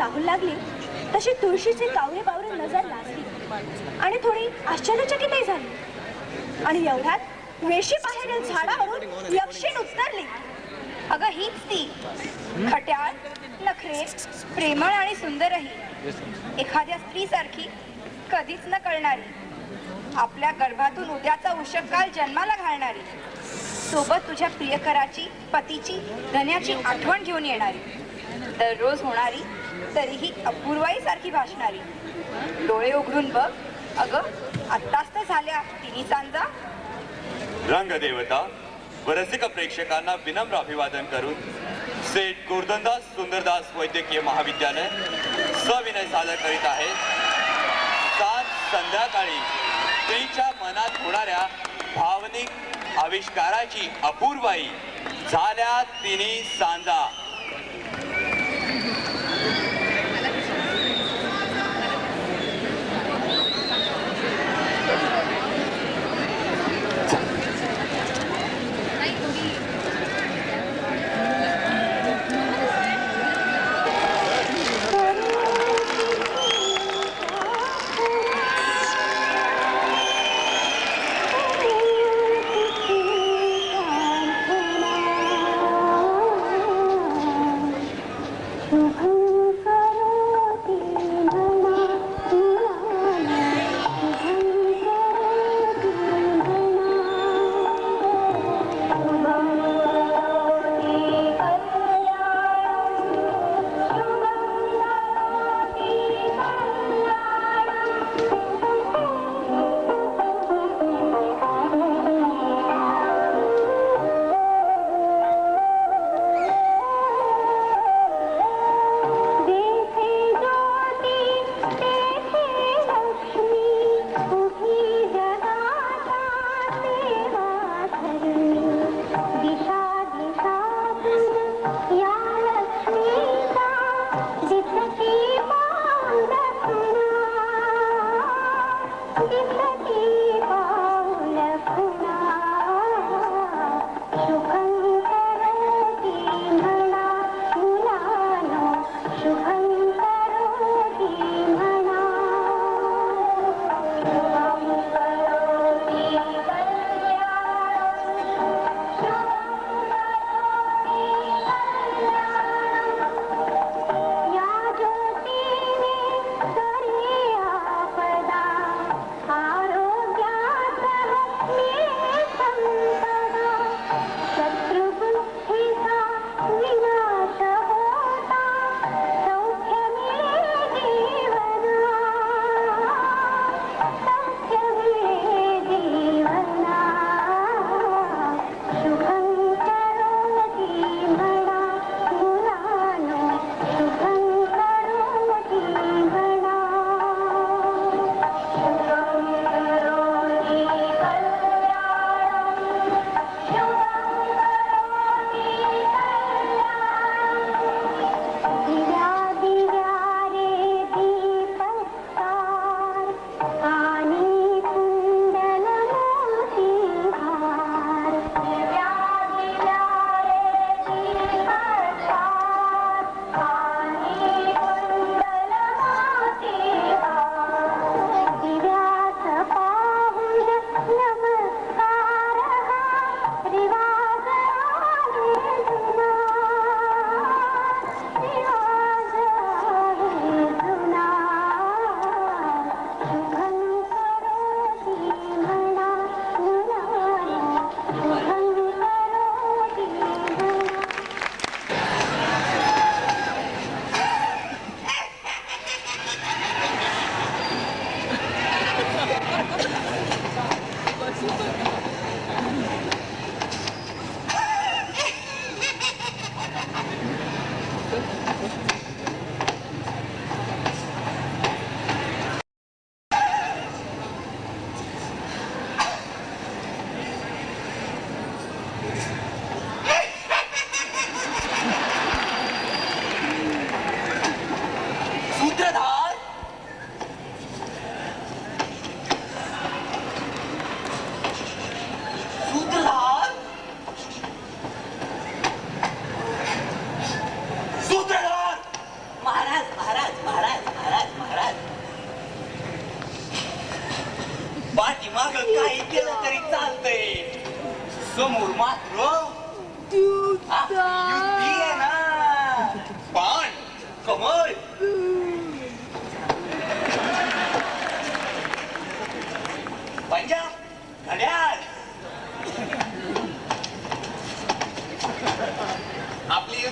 चाहूल लागली तशी तुळशीची कावरे बावरे नजर लाजली आणि थोडी आश्चर्यचकितही झाली. आणि एवढ्यात वेशी बाहेरील झाडावरून यक्षिण उतरली. अगं हीच ती खट्याळ, नखरे, प्रेमळ आणि सुंदरही, एखाद्या स्त्रीसारखी कधीच न कळणारी, आपल्या गर्भातून उद्याचा उषःकाल जन्माला घालणारी, सोबत तुझ्या प्रियकराची, पतीची, धन्याची आठवण घेऊन येणारी, दररोज होणारी तरीही अपूर्वाई सारखी भासणारी. डोळे उघडून बघ, अगं आत्ताच तर झाल्या तिन्ही सांजा. रंगदेवता व रसिक प्रेक्षकांना विनम्र अभिवादन करून सेठ गोर्धनदास सुंदरदास वैद्यकीय महाविद्यालय सविनय सादर करीत आहे. सात संध्याकाळी स्त्रीच्या मनात होणाऱ्या भावनिक आविष्काराची अपूर्वाई झाल्या तिन्ही सांजा.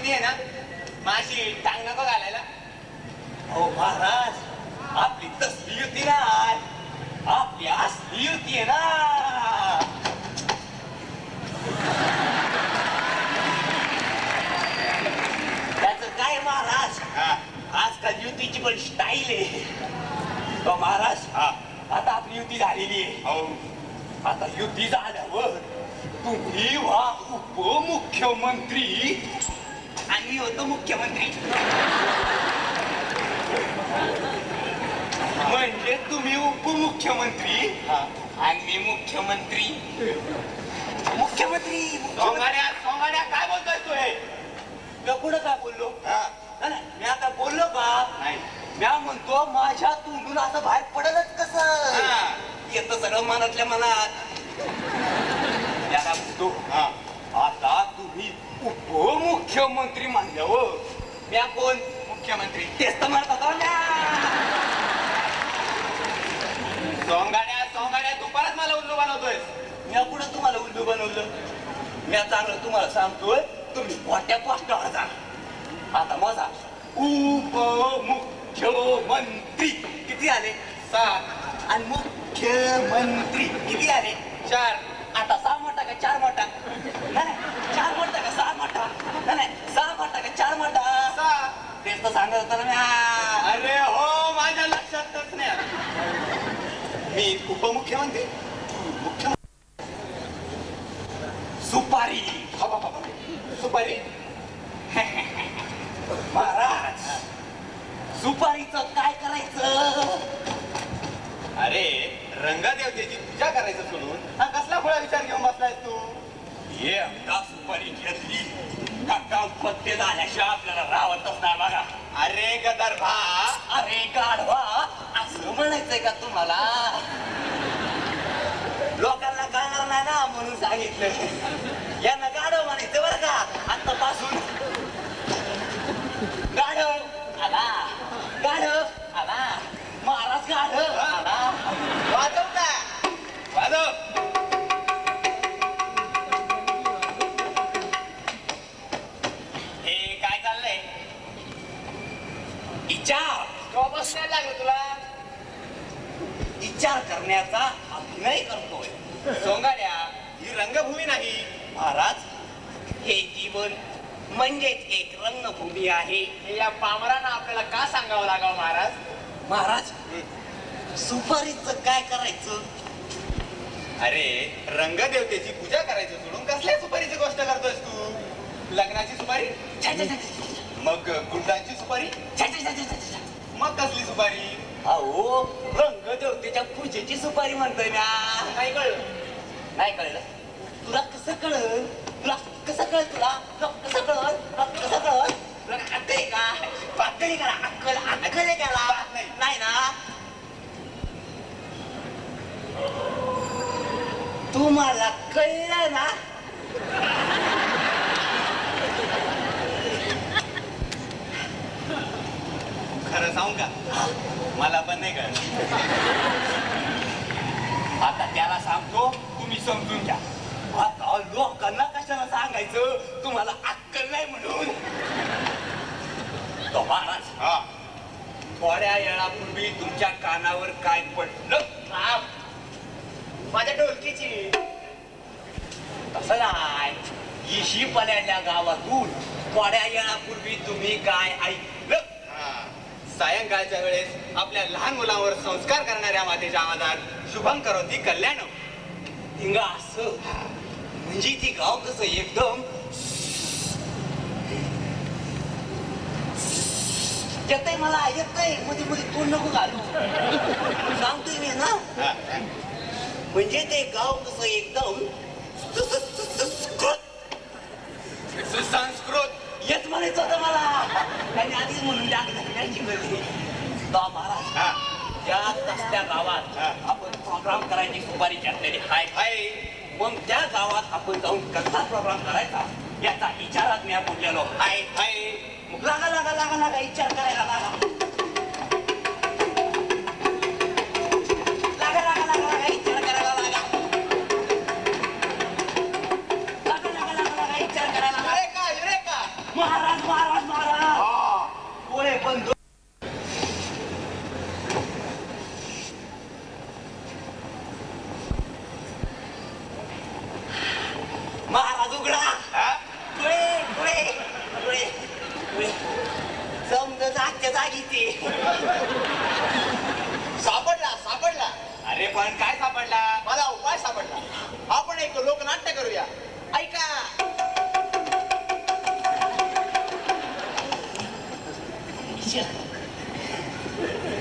युती आहे ना माझी टांग नको घालायला. हो महाराज, आपली तसली युती नाही, आपली असली युती आहे ना. त्याच काय महाराज, आजकाल युतीची पण स्टाईल आहे. तो महाराज, आता आपली युती झालेली आहे. आता युती झाल्यावर तुम्ही व्हा उपमुख्यमंत्री आणि मी होतो मुख्यमंत्री. म्हणजे तुम्ही उपमुख्यमंत्री आणि मी मुख्यमंत्री. मुख्यमंत्री सोंगाड्या काय बोलतोय तू? हे कुठं काय बोललो? नाही, मी आता बोललो का? नाही, मी म्हणतो माझ्या तोंडून असं बाहेर पडलंच कसं? येतं सगळं मनातल्या मनात. त्याला म्हणतो आता तुम्ही उपमुख्यमंत्री म्हणल्यावर मी कोण? मुख्यमंत्री. तेच तर म्हणत होतो ना. सोंगाड्या तू परत मला उल्लू बनवतोय. मी पुढे तुम्हाला उल्लू बनवलं? मी चांगलं तुम्हाला सांगतोय, तुम्ही मोठ्या पोस्टावर जा. आता माझा उपमुख्यमंत्री किती आले? 7. आणि मुख्यमंत्री किती आले? 4. आता 6 मोठा का 4 मोठा? नाही, 4 मोठा का 6 मोठा? नाही, 6 मोठा का 4 मोठा? 6. तेच तर सांगत होतं ना. अरे हो, माझ्या लक्षातच नाही. मी उपमुख्यमंत्री, मुख्यमंत्री. सुपारी. सुपारी. महाराज, सुपारीचं काय करायचं? अरे रंगदेवतेची पूजा करायचं सोडून हा कसला खोळा विचार घेऊन बसलायस तू? हे एकदा सुपारी घेतली का पत्ते झाल्याशिवाय आपल्याला राहतच नाही बघा. अरे गदर्भा, अरे गाढवा, असं म्हणायचंय का तुम्हाला? लोकांना कळणार नाही ना म्हणून सांगितलं. यांना गाढव म्हणायचं बरं का आतापासून. गाढव आला, गाढव आला, महाराज गाढव आला. वाजव ना, वाजव. हे काय चाललंय? विचार बसण्याला लागलं तुला. विचार करण्याचा अभिनय करतोय. सोंगाड्या, ही रंगभूमी नाही. महाराज, हे जीवन म्हणजेच एक रंगभूमी आहे. हे या पामरानं आपल्याला का सांगावं लागावं महाराज? महाराज, सुपारीचं काय करायचं? अरे रंगदेवतेची पूजा करायचं सोडून कसल्या सुपारीची गोष्ट करतोयस तू? लग्नाची सुपारी? छा, छा, छा, छा. मग गुंडांची सुपारी? छा, छा, छा, छा, छा. मग कसली सुपारी? अहो, रंगदेवतेच्या पूजेची सुपारी म्हणतोय ना. नाही कळलं? नाही कळलं? तुला कसं कळलं? तुला कसं कळलं? तुला कसं कळलं? तुला कसं कळलं? तुला अक्कल आहे का? अक्कल आहे का? अक्कल आहे का? नाही ना. तुम्हाला कळलं ना? खरं सांगू का? मला पण नाही कळलं. आता त्याला सांगतो, तुम्ही समजून घ्या. आता लोकांना कशाला सांगायचं तुम्हाला अक्कल नाही म्हणून? तो महाराज, थोड्या वेळापूर्वी तुमच्या कानावर काय पडलं? माझ्या ढोलकीची. तसं नाही, इशी पल्याच्या गावातून थोड्या वेळापूर्वी तुम्ही काय ऐकलं? सायंकाळच्या वेळेस आपल्या लहान मुलांवर संस्कार करणाऱ्या मातेच्या आवाजात शुभम करोती कल्याण. हिंगा असं म्हणजे ती गाव कसं एकदम येतंय. मला येतंय, मध्ये मध्ये तोंड नको घालू. सांगतोय मी ना. म्हणजे ते गाव कसं एकदम सुसंस्कृत. येत म्हणायचं होतं मला. त्यांनी आधीच म्हणून टाकली. महाराज, त्या तसल्या गावात आपण प्रोग्राम करायची सुपारी टाकलेली हाय. मग त्या गावात आपण जाऊन कसा प्रोग्राम करायचा याचा विचारात मी बोललेलो हाय. मग लागा विचार करायला लागा विचार करायला लागा. विचार करायला लागा. महाराज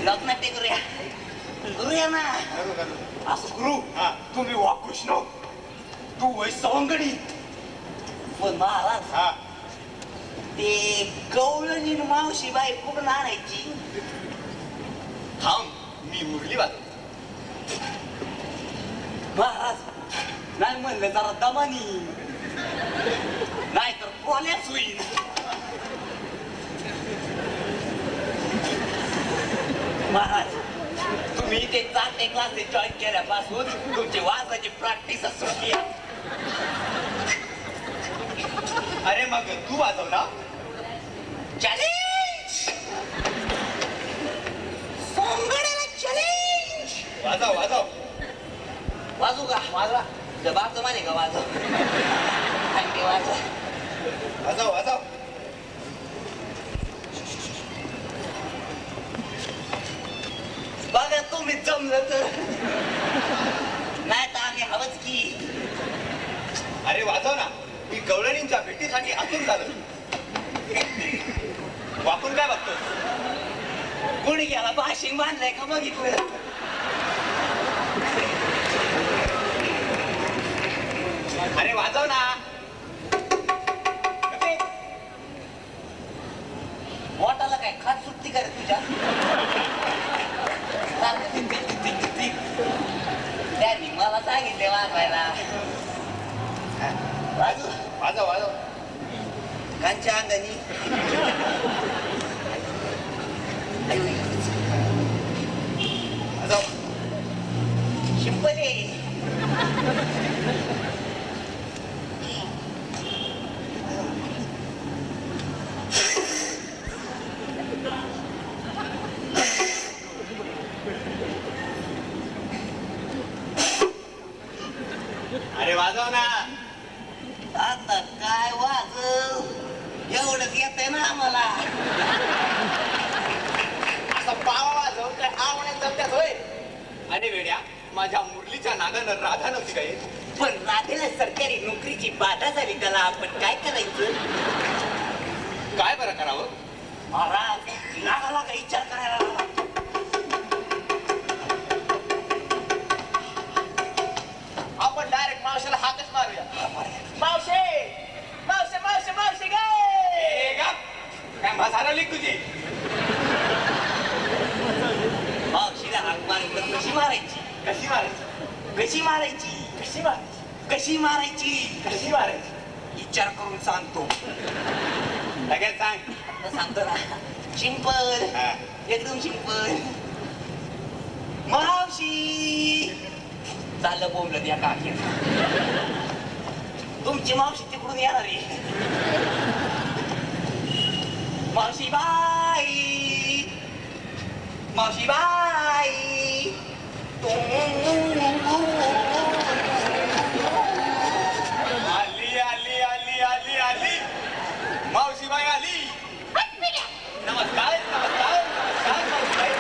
लग्नाट्य करूया करूया ना. असं करू तुम्ही वाकृष्ण तू वय सवंगडी. पण महाराज ते गवळणी मावशी बाई कुठून आणायची? थांब मी मुरली वाजव. महाराज नाही म्हणलं जरा दमानी नाही तर कोल्याच होईल. महाराज तुम्ही ते चालते क्लासेस जॉईन केल्यापासून तुमची वाजवायची प्रॅक्टिस सुटली. अरे मग तू वाजव ना. चॅलेंज सोंगड्याला चॅलेंज. वाजव वाजव वाजू का? वाजवा जबाब माने का? वाजव आणखी वाजव वाजव वाजव. बघा तुम्ही जमलं तर नाही तर आम्ही हवंच की. अरे वाजव ना. मी गवळणींच्या भेटीसाठी आतून झालं. वाकून काय बघतो? कोणी गेला बाशिंग बांधलाय का बघितलं? अरे वाजव ना. मोठाला काय खात सुट्टी करे तुझ्या? त्यांनी मला सांगितले वाजवायला. वाजू वाजव वाजव. कांच्या अंगानी वाजव. शिंपले अरे वाजव ना. आता काय वाजव एवढंच येतंय ना आम्हाला. असं पावा वाजव काय आवण्यात जमत्यात होय. आणि वेड्या माझ्या मुरलीच्या नागानं राधा नव्हती काय? पण राधेला सरकारी नोकरीची बाधा झाली. त्याला आपण काय करायचं? काय बरं करावं? महाराज नागाला काही विचार करायला लागला. आपण डायरेक्ट मावशीला हाकच मारूया. मावशे मावशे मावशे मावशे काय काय म्हातारा लिख तुझी. मावशीला हाक मारून तर कशी मारायची? कशी मारायची? कशी मारायची? कशी मारायची? कशी मारायची? कशी मारायची? विचार करून सांगतो. लगेच सांग. आता सांगतो ना. सिंपल हा. एकदम सिंपल. मावशी चाललं बोंबलं या काकी. तुमची मावशी तिकडून येणार आहे. मावशी बाई मावशी बाई आली आली आली आली आली. मावशीबाई आली. नमस्कार नमस्कार नमस्कार मावशीबाई.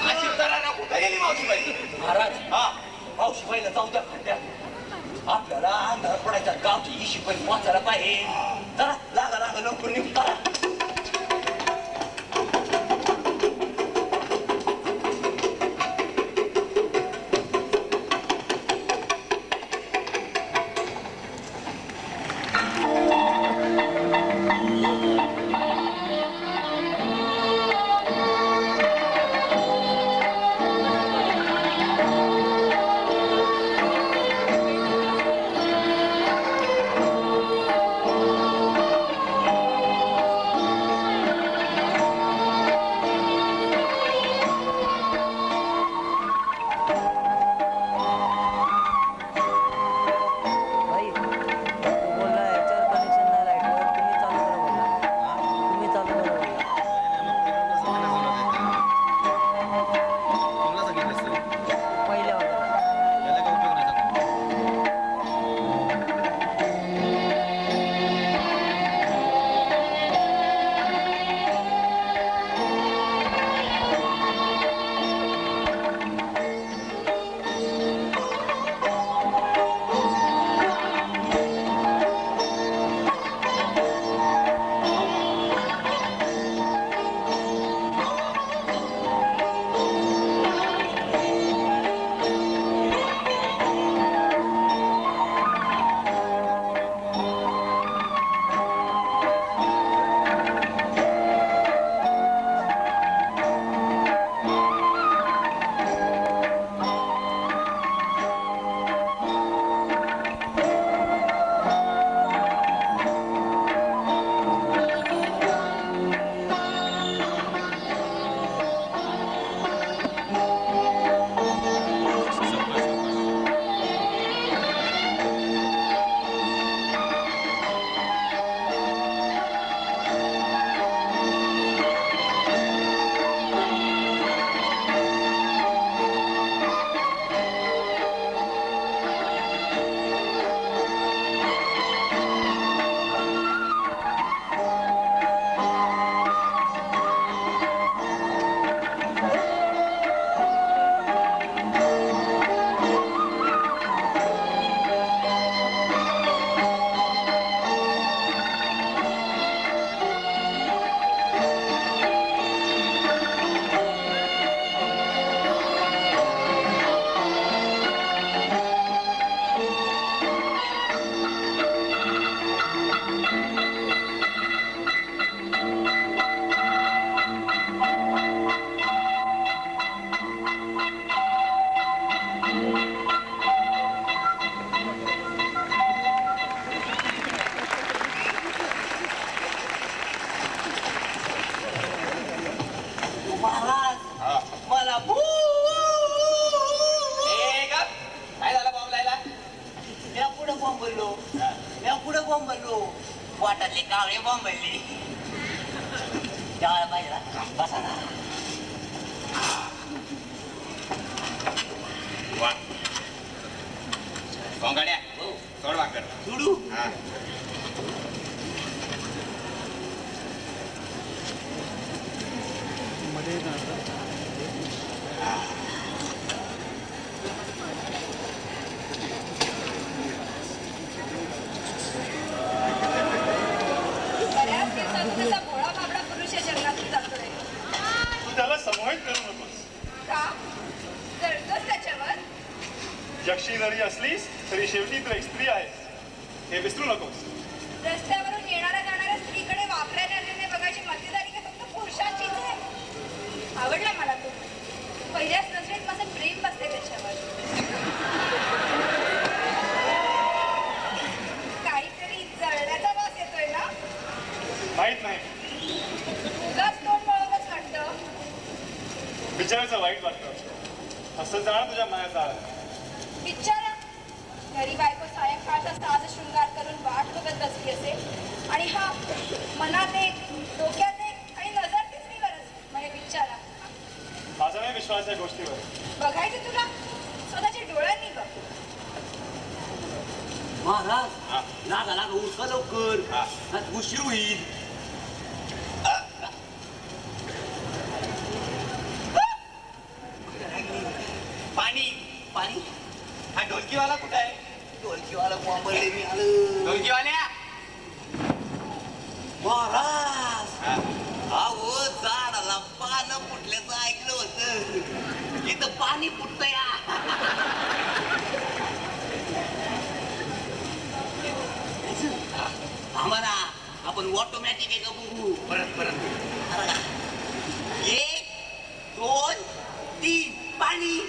अशी तरारा कुठे गेली मावशीबाई? महाराज हा मावशीबाईला जाऊ द्या खड्ड्यात. आपल्याला अंधार पडायच्या गावची इशी पण वाचायला पाहिजे. चला लागा लागा लवकर निघता. पोटातले कावळे बोंबलले. जेवायला पाहिजे ना, बसा ना. वा कोंगाड्या हो सोड वाकर. सोडू. हा बऱ्याच दिवसातून असा भोळा बाबडा पुरुष या जंगलातून जातोय. तू त्याला समोहित करू नकोस. का जळतोस त्याच्यावर? यक्षी जरी असलीस तरी शेवटी तू एक स्त्री आहेस, हे विसरू नकोस. रस्त्यावरून येणाऱ्या जाणाऱ्या स्त्रीकडे वापऱ्या नजरेने बघायची मक्तेदारी का फक्त पुरुषांचीच आहे? आवडला मला तो. पहिल्याच नजरेत माझं प्रेम बसते त्याच्यावर. काहीतरी जळण्याचा वास येतोय ना? माहित नाही, उगाच तोंड वळवच वाटतं. बिचारायचं वाईट वाटतं. असं जाणार तुझ्या मायाचा आळ. बिचारा घरी बायको सायंकाळचा साज शृंगार करून वाट बघत बसली असेल आणि हा मनात एक, डोक्यात एक आणि नजर तिसरीवरच. म्हणजे बिचारा. माझा नाही विश्वास या गोष्टीवर. बघायचं तुला स्वतःच्या डोळ्यांनी बघ. महाराज लागा लागा उरका लवकर. हा. आज उशीर होईल. पाणी पाणी. हा ढोलकीवाला कुठं आहे? ढोलकीवाला बोंबलले मी आलं. ढोलकीवाल्या महाराज हा. अहो झाडाला पानं फुटल्याचं ऐकलं होतं. इथं पाणी फुटत या. आम्हाला आपण ऑटोमॅटिक आहे का बघू. परत परत. एक दोन तीन पाणी.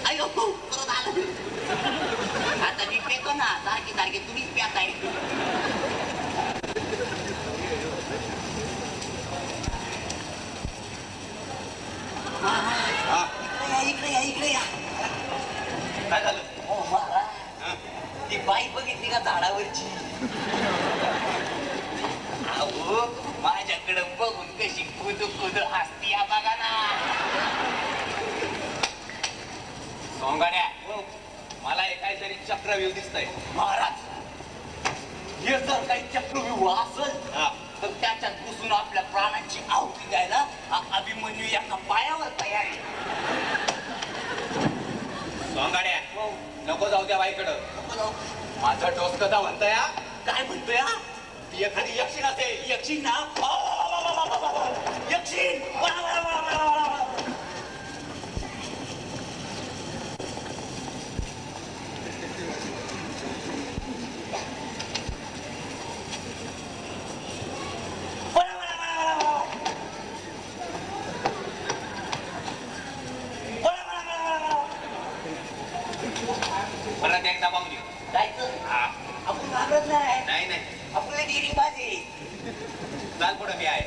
अयो परत आलं. आता मी पेतो ना सारखे सारखे तुम्हीच प्याताय. हा इकडे या इकडे या. काय झालं? हो महाराज हा. ती बाई बघितली का झाडावरची? अहो माझ्याकडे बघून कशी कुद कुद हसती या बघा ना. सोंगाड्या मला हे काहीतरी चक्रव्यूह दिसतंय. महाराज हे जर काही चक्रव्यूह असेल हा. तर त्याच्यात घुसून आपल्या प्राणांची आहुती द्यायला हा अभिमन्यू एका पायावर तयार आहे. सोंगाड्या नको जाऊ त्या बाईकडं. नको जाऊ. माझा डोस कदा म्हणतोय हा? काय म्हणतोय हा? ती एखादी यक्षिण असेल. यक्षिण ना? यक्षिण वा, वा, वा, वा, वा, वा. परत एकदा पाहुणे. जायचं हा. आपण घाबरत नाही. नाही नाही आपले डिरी बाजी. चाल पुढं मी आहे.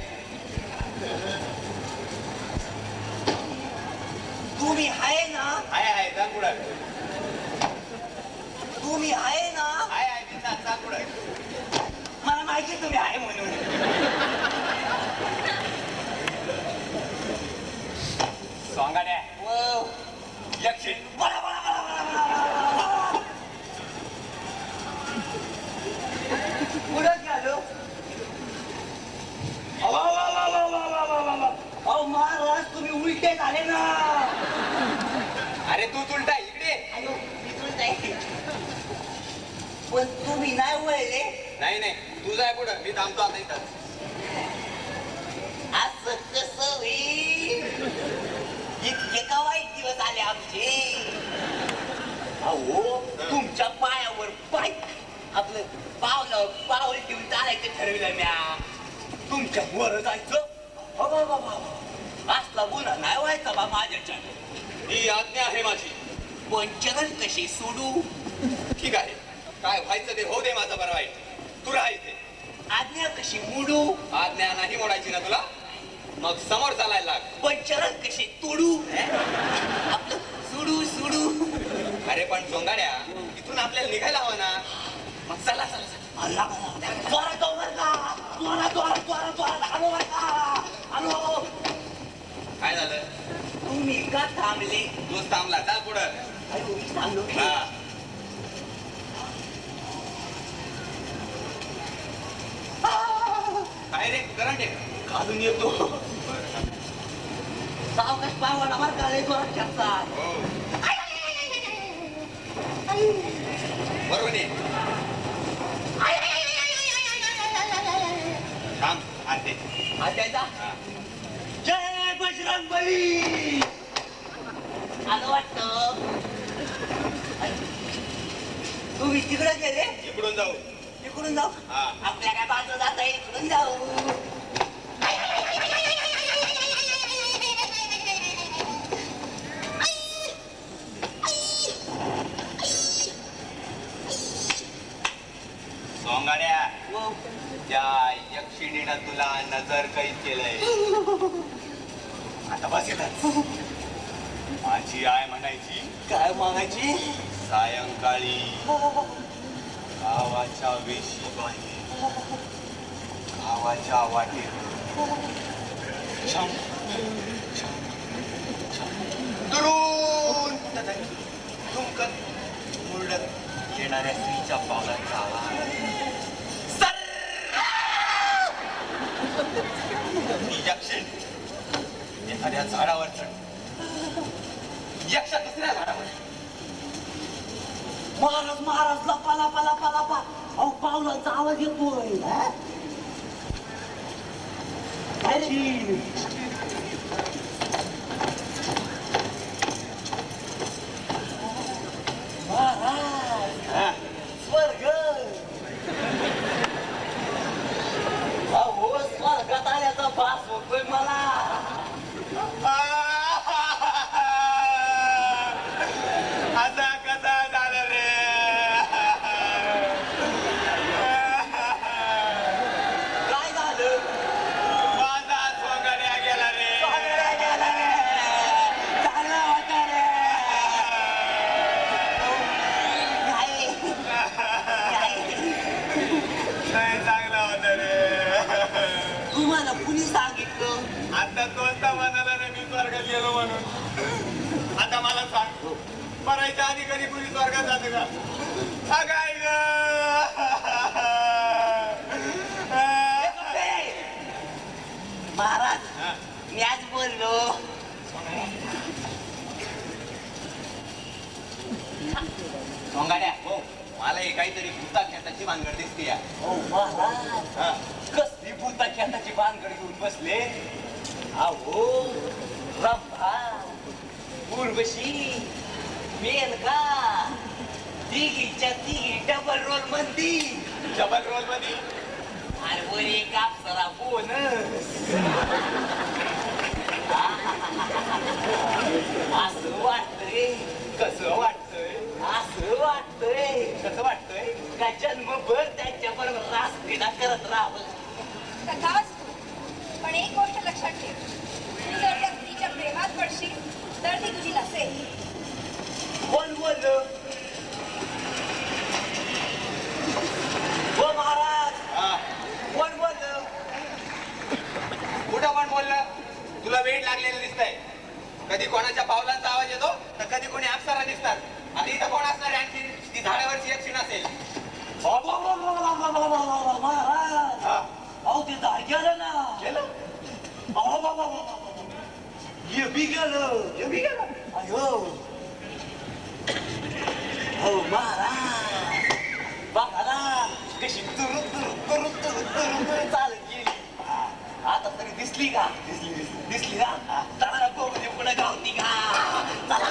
तुम्ही आहे ना? आहे चाल पुढं. तुम्ही आहे ना? आहे मी चाल पुढं. मला माहिती तुम्ही आहे म्हणून. सोंगाड्या व यक्षिण. बळा, बळा, बळा, बळा, बळा, बळा. कुठं गेलो? अवा, वा, वा, वा, वा, वा, वा, वा, वा. अहो महाराज तुम्ही उलटे झाले ना. अरे तू उलटा इकडे. अयो मी उलटाय. पण तुम्ही नाही वळले. नाही नाही तू जाय पुढं. मी थांबतो आता इथं. असं कसं होईल? इतके का वाईट दिवस आले आमचे. अहो तुमच्या पायावर पाय आपलं पाऊल ठेवून चालायचं ठरविलं म्या. तुमच्या वर जायचं. अबा, अबा, अबा. असला गुन्हा नाही व्हायचा बा माझ्याच्या. ही आज्ञा आहे माझी. पण चरण कशी सोडू? ठीक आहे. काय व्हायचं ते हो दे माझं बरं वाईट. तू राहा इथे. आज्ञा कशी मोडू? आज्ञा नाही मोडायची ना तुला? मग समोर चालायला लाग. पण चरण कशी तोडू? आपलं सोडू सोडू. अरे पण सोंगाड्या इथून आपल्याला निघायला हवं ना. मग चला चला चला. जोरात जाऊ बरं का, जोरात आलो बरं का, आलो. काय झालं तुम्ही का थांबले? तूच थांबला चाल पुढं. तुम्ही थांबलो की? हा काय रे करंट आहे का? खालून येतो. सावकाश पावाला बरं का, लय जोरात खेळतात. हो बरोबर आहे. थांब आणते. आत्याचा जय बजरंग बली आलं वाटतं. तुम्ही तिकडे गेले, इकडून जाऊ. तिकडून जाऊ. हा. आपल्या काय बाजू जाता येईल, इकडून जाऊ. सोंगाड्या हो. त्या यक्षिणीनं तुला नजर कैद केलंय. आता बस येतात. माझी आय म्हणायची काय मागायची? सायंकाळी गावाच्या वेशी बाहेर गावाच्या वाटेत छम, छम, छम. दुरून तुमकत मुरडत येणाऱ्या स्त्रीच्या पावलांचा आवाज. ती यक्षिण एखाद्या झाडावर चढ. यक्ष दुसऱ्या झाडावर. महाराज महाराज लपा लपा लपा लपा. अहो पावलांचा आवाज येतोय. अरे महाराज हा. स्वर्ग. अहो स्वर्गात आल्याचा भास होतोय मला. आता कसा झालं रे. काय झालं? माझा सोंगाड्या गेला रे. स्वागड्या गेला रे. चांगला होता रे. नाही. नाही. नाही चांगला होता रे. तुम्हाला कुणी सांगितलं? आता तोच तर म्हणाला रे मी स्वर्गात गेलो म्हणून. आता मला सांग मरायच्या आधी कधी कुणी स्वर्गात जाते का? काय ग. महाराज मी आज बोललो. सोंगाड्या हो मला हे काहीतरी भूता खेताची भानगड दिसते या. ओ महाराज हा. कसली भूता खेताची भानगड घेऊन बसले. अहो रंभा, उर्वशी, मेनका तिघीच्या तिघी डबल रोल मंदी. डबल रोल मध्ये आणि वर एक अप्सरा बोनस. असं वाटतंय. कसं वाटतंय. असं वाटतंय कसं वाटतंय. का जन्मभर त्यांच्या बरोबर रासलीला करत राहावं. कथाच पण एक गोष्ट लक्षात ठेव, तू जर त्या स्त्रीच्या प्रेमात पडशील तर ती तुझी नसेल. कोण बोललं? हो महाराज हा. कोण बोललं? कुठं पण बोललं. तुला वेळ लागलेलं दिसतंय. कधी कोणाच्या पावलांचा आवाज येतो तर कधी कोणी अप्सरा दिसतात. आता इथं कोण असणार आहे आणखी. ती झाडावरची यक्षिण असेल. महाराज हा. अहो ते झाड गेलं ना. गेलं. अहो बाबा हे बी गेलं. हे बी गेलं. अयो हो महाराज बघा ना कशी तुरु तुरु तुरु तुरु तुरु तुरु चालत गेली. आता तरी दिसली का? दिसली ना. चला बघू पुढे गावती का. चला.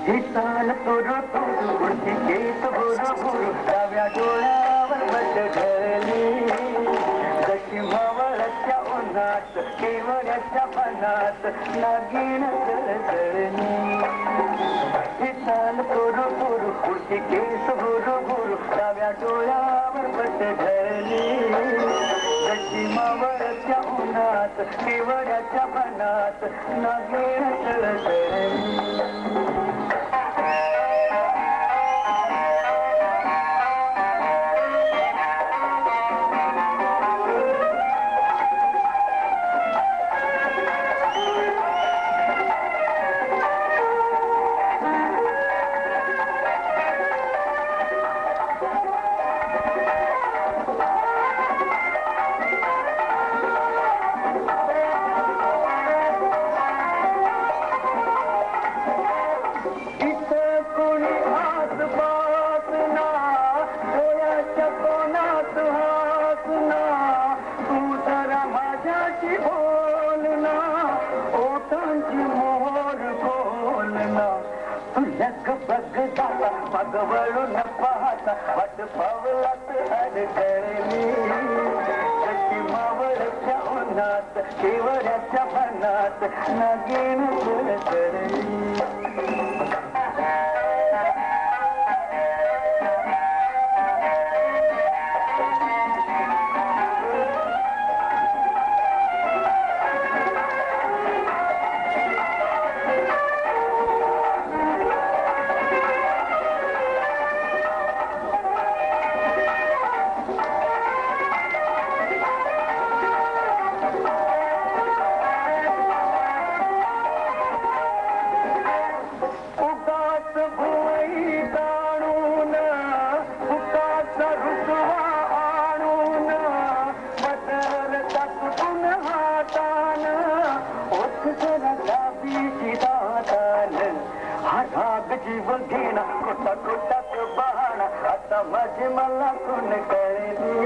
हितान तुरु तुरु उडती केस भुरु भुरु डाव्या डोळ्यावर बट घरली. जशी मावळच्या उन्हात केवड्याच्या पानात नागिण जळजळली. हितान तुरु तुरु उडती केस भुरु भुरु डाव्या डोळ्यावर बट घरली. जशी मावळत्या उन्हात केवड्याच्या बनात नागेण तळतळली वळून पाहता वाट पावलात अडकळली जशी मावळच्या उन्हात केवड्याच्या बनात नागेण तळतळली जीव घेणा कोटा कोटात बहाणा आता माझी मला कोण कळली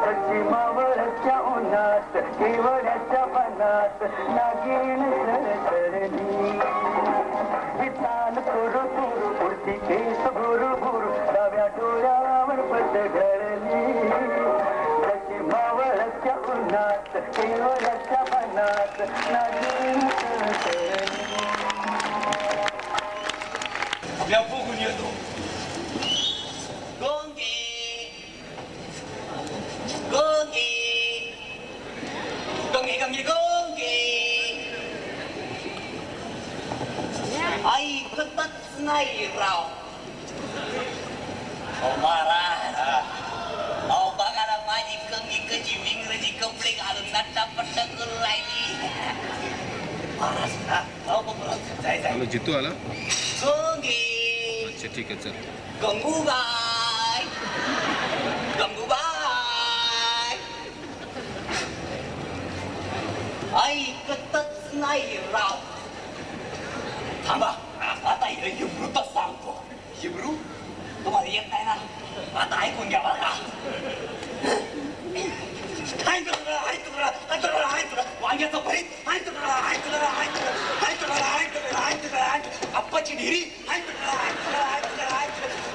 जशी मावळच्या उन्हात केवड्याच्या बनात नागेण तळतळली तान तुरु तुरु पुढची केस भुरु भुरु डाव्या डोळ्यावर पद घडली जशी मावळच्या उन्हात केवड्याच्या बनात नागेण तळतळली आपल्या बघून येतो गोंगे गोंगे गोंगे गोंगे गोंगे ऐकतच नाही राव महाराज अहो बघा ना माझी कंगी कशी विंग्रजी कपडे घालून नट्टापट्टा करून राहिली महाराज अहो बघ जाय जितू आला गोंगे अच्छा ठीक आहे चल गंगूबाई गंगूबाई ऐकतच नाही राव थांबा आता हिब्रूतच सांगतो हिब्रू तुम्हाला येत नाही ना आता ऐकून घ्या बरं का वांग्याचं भरीत आप्पाची ढिरी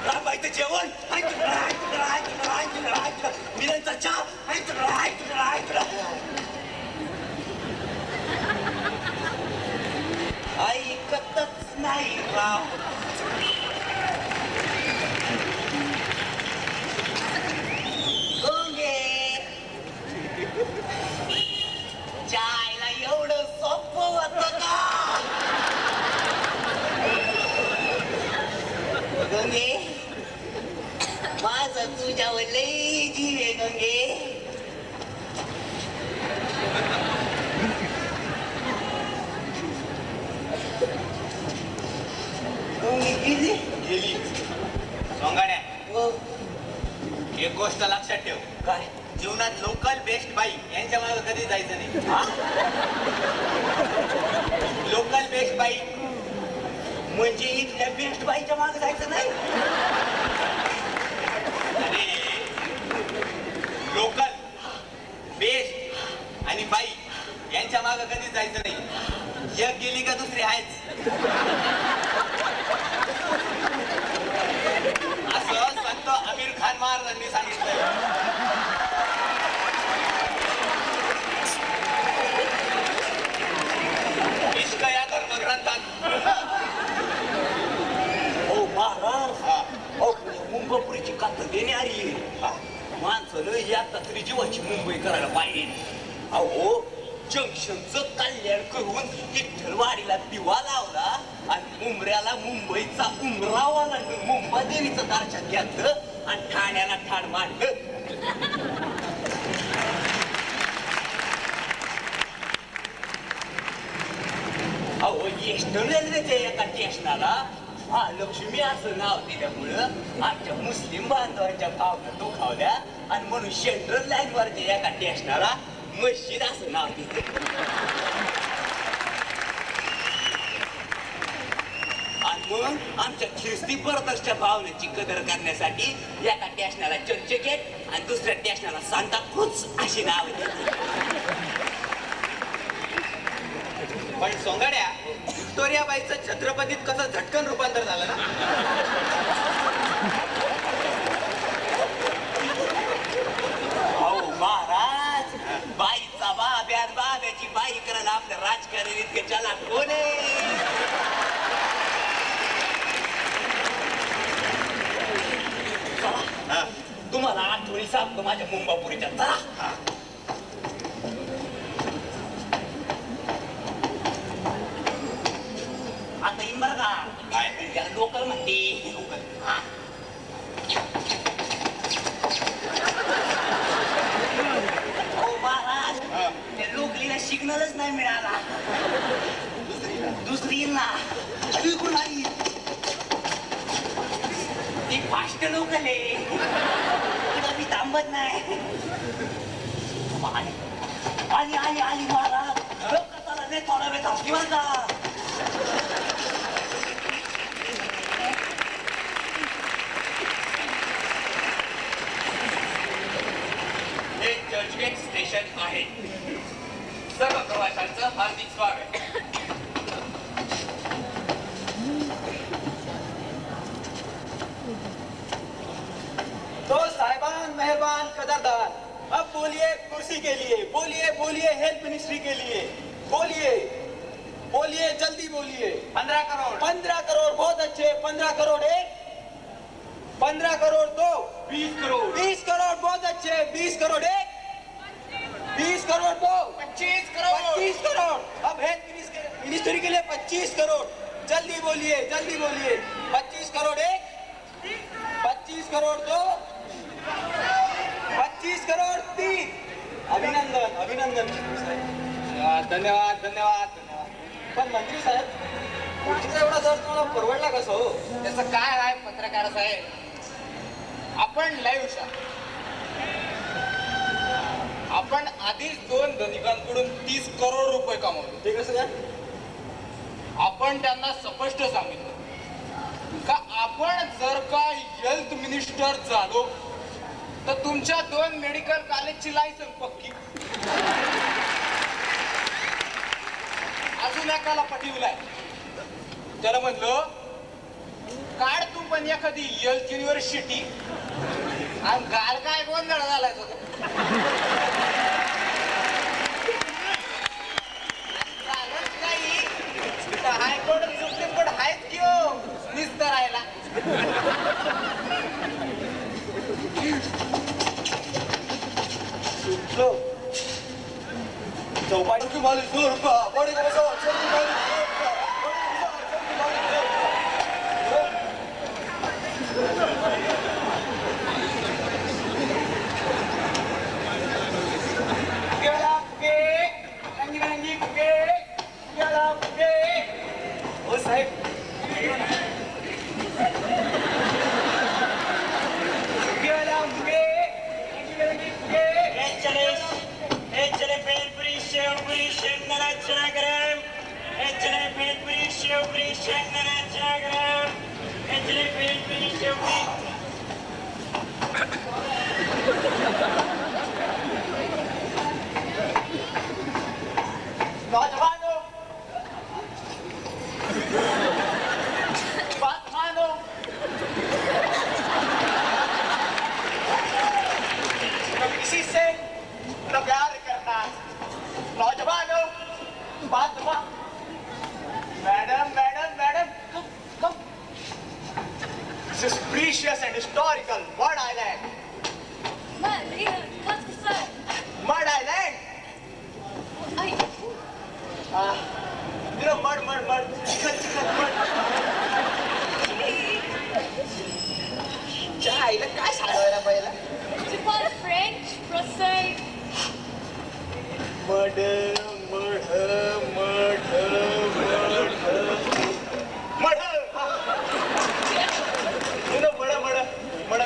राबाईचं जेवण मिरांचा चहा ऐकतच नाही राव जायला एवढं सोपं होतं का गंगे माझं तुझ्यावर लई जीव आहे गंगे गंगे गेली गेली सोंगाड्या एक गोष्ट लक्षात ठेव काय जीवनात लोकल बेस्ट बाई यांच्या मागे कधी जायचं नाही लोकल बेस्ट बाई म्हणजे इथल्या बेस्ट बाईच्या मागे जायचं नाही आणि लोकल बेस्ट आणि बाई यांच्या मागे कधीच जायचं नाही एक गेली का दुसरी आहेच असं संत आमिर खान महाराजांनी सांगितलं इश्क या धर्मग्रंथात महाराज मुंबईपुरीची कात देणे आली माणसानं या तत्री जीवाची मुंबई करायला पाहिजे. अहो जंक्शनचं कल्याण करून विठ्ठलवाडीला दिवा लावला आणि मुंबऱ्याला मुंबईचा उमरावाला मुंबा देवीचं दर्शन घेतलं आणि ठाण्याला ठाण मांडलं. अहो ईस्टर्न रेल्वेच्या एका स्टेशनाला महालक्ष्मी असं नाव दिल्यामुळं आमच्या मुस्लिम बांधवांच्या भावना दुखावल्या आणि म्हणून सेंट्रल लाईन वरच्या एका स्टेशनाला मस्जिद असं नाव दिलं. आणि मग आमच्या ख्रिस्ती ब्रदर्सच्या भावनेची कदर करण्यासाठी एका स्टेशनाला चर्चगेट आणि दुसऱ्या स्टेशनाला सांता क्रूज अशी नाव दिली. पण सोंगाड्या विक्टोरियाबाईचं छत्रपतीत कसं झटकन रूपांतर झालं ना. अहो महाराज बाईचा बाब्या बाब्याची बाई करायला आपल्या राजकारणी इतके चलाक कोण आहे. चला, तुम्हाला आठवणी सांगतो माझ्या मुंबापुरीच्या. चला आता येईन बरं का. काय त्याला लोकल म्हणते. हो महाराज त्या लोकलीला सिग्नलच नाही मिळाला. दुसरी ना बिलकुल नाही. ती फास्ट लोकल आहे. इकडं मी थांबत नाही. आली आली आली महाराज. लोकांना नाही थोडा वेळ थांबली बरं का. हे चर्चगेट स्टेशन आहे. सर्व प्रवाशांचं हार्दिक स्वागत. तो साहिबान मेहरबान कदरदान, अब बोलिए कुर्सी के लिए, बोलिए बोलिए हेल्थ मिनिस्ट्री के लिए, बोलिए बोलिए जल्दी बोलिए. 15 करोड़. 15 करोड़ बहुत अच्छे. 15 करोड़ एक, 15 करोड़ दो, 20 करोड़. 20 करोड़ बहुत अच्छे. 20 करोड़ एक, 20 करोड़ दो, 25 करोड़. 25 करोड़. अब हेल्थ मिनिस्ट्री के लिए 25 करोड़. जल्दी बोलिए जल्दी बोलिए. 25 करोड़ एक, 25 करोड़ दो, 25 करोड़ तीन. अभिनंदन अभिनंदन मंत्री साहेब. धन्यवाद धन्यवाद धन्यवाद. पण मंत्री साहेब खुर्चीचा एवढा दर तुम्हाला परवडला कसं हो? त्याचं काय आहे पत्रकार साहेब, आपण लाईव्ह शा आपण आधीच 2 धनिकांकडून 30 करोड रुपये कमवले. ते कसं काय? आपण त्यांना स्पष्ट सांगितलं का आपण जर का हेल्थ मिनिस्टर झालो तर तुमच्या 2 मेडिकल कॉलेजची लायसन पक्की. अजून एकाला पटवलाय. त्याला म्हणलं काढ तू पण एखादी हेल्थ युनिव्हर्सिटी. आणि गाल काय गोंधळ झालाय तो. झालंच नाही तर हायकोर्ट सुप्रीम कोर्ट आहेच की हो निस्त राहायला. चौपाटी तुम्हाला जोर का बडे का हो साहेब. चले भेलपुरी शेवपुरी शेंगदाणा गरम. चले भेलपुरी शेवपुरी शेंगदाणा गरम. चले भेलपुरी शेवपुरी. नौजवानों बात मानो. किसी से न प्यार करना. नौजवानों बात मान. Madam madam madam come. This is precious and historical word island. Mud island mud chicken mud आईला काय सांगायला पहिला French croissant. Mud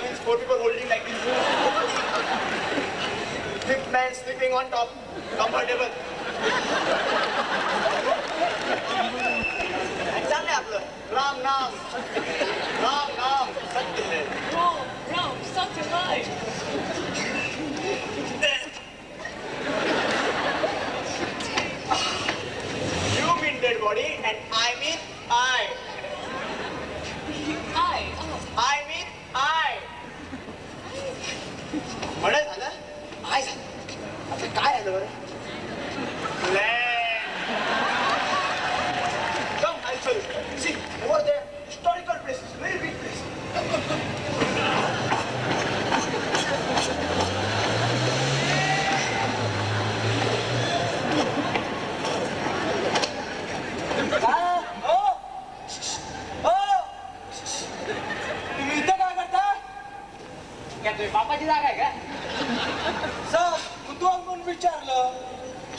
means four people holding like this. Fifth man sleeping on top, comfortable. चाललंय आपलं राम नाम सत्य है. Wrong, something right. You mean dead body and I mean I. I mean I. म्हणे झालं आय झालं आता काय आलं बरं Come, I'll show you. See, over there, historical places, very big places. तुम्ही इथं काय करता? काय तुम्ही बापाची जागा आहे का? सर, कुतूहल म्हणून विचारलं.